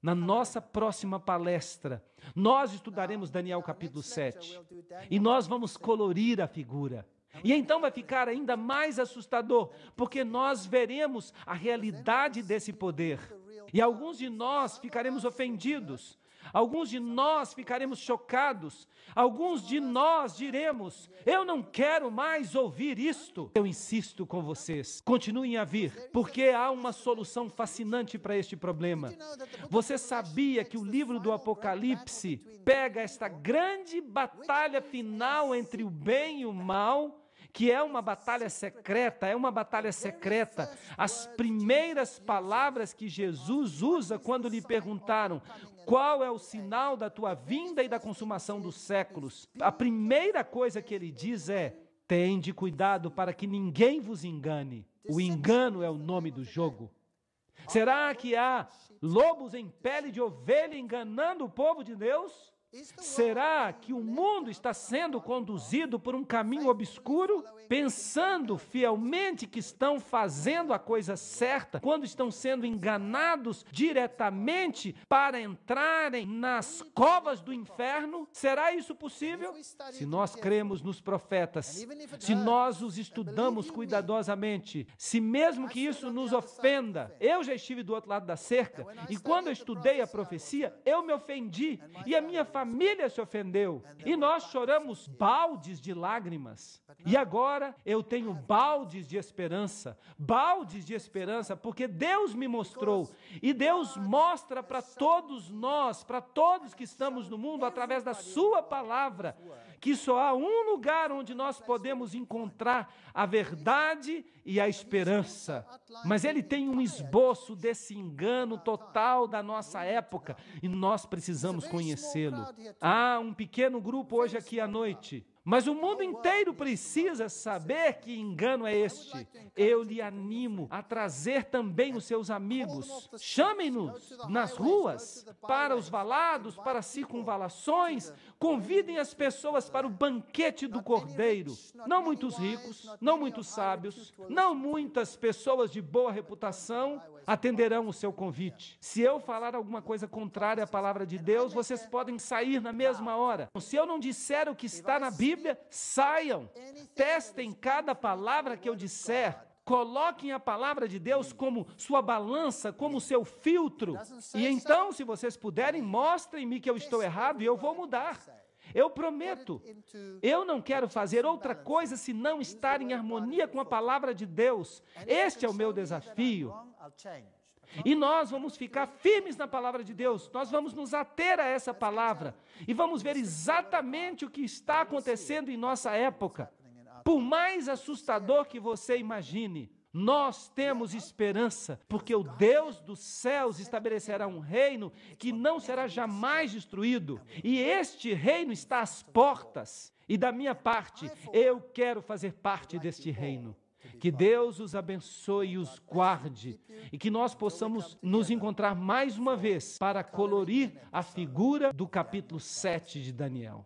na nossa próxima palestra, nós estudaremos Daniel capítulo 7. E nós vamos colorir a figura. E então vai ficar ainda mais assustador, porque nós veremos a realidade desse poder. E alguns de nós ficaremos ofendidos. Alguns de nós ficaremos chocados. Alguns de nós diremos, eu não quero mais ouvir isto. Eu insisto com vocês, continuem a vir, porque há uma solução fascinante para este problema. Você sabia que o livro do Apocalipse pega esta grande batalha final entre o bem e o mal, que é uma batalha secreta, As primeiras palavras que Jesus usa quando lhe perguntaram qual é o sinal da tua vinda e da consumação dos séculos, a primeira coisa que ele diz é, tende cuidado para que ninguém vos engane. O engano é o nome do jogo. Será que há lobos em pele de ovelha enganando o povo de Deus? Será que o mundo está sendo conduzido por um caminho obscuro, pensando fielmente que estão fazendo a coisa certa, quando estão sendo enganados diretamente para entrarem nas covas do inferno? Será isso possível? Se nós cremos nos profetas, se nós os estudamos cuidadosamente, se mesmo que isso nos ofenda, eu já estive do outro lado da cerca, e quando eu estudei a profecia, eu me ofendi, e a minha família se ofendeu, e nós choramos baldes de lágrimas. E agora eu tenho baldes de esperança, porque Deus me mostrou, e Deus mostra para todos nós, para todos que estamos no mundo, através da sua palavra, que só há um lugar onde nós podemos encontrar a verdade e a esperança. Mas ele tem um esboço desse engano total da nossa época, e nós precisamos conhecê-lo. Há um pequeno grupo hoje aqui à noite, mas o mundo inteiro precisa saber que engano é este. Eu lhe animo a trazer também os seus amigos. Chamem-nos nas ruas, para os valados, para circunvalações. Convidem as pessoas para o banquete do Cordeiro. Não muitos ricos, não muitos sábios, não muitas pessoas de boa reputação atenderão o seu convite. Se eu falar alguma coisa contrária à palavra de Deus, vocês podem sair na mesma hora. Se eu não disser o que está na Bíblia, saiam. Testem cada palavra que eu disser. Coloquem a palavra de Deus como sua balança, como seu filtro. E então, se vocês puderem, mostrem-me que eu estou errado e eu vou mudar. Eu prometo, eu não quero fazer outra coisa senão estar em harmonia com a palavra de Deus. Este é o meu desafio. E nós vamos ficar firmes na palavra de Deus, nós vamos nos ater a essa palavra e vamos ver exatamente o que está acontecendo em nossa época. Por mais assustador que você imagine, nós temos esperança, porque o Deus dos céus estabelecerá um reino que não será jamais destruído, e este reino está às portas, e da minha parte, eu quero fazer parte deste reino. Que Deus os abençoe e os guarde, e que nós possamos nos encontrar mais uma vez para colorir a figura do capítulo 7 de Daniel.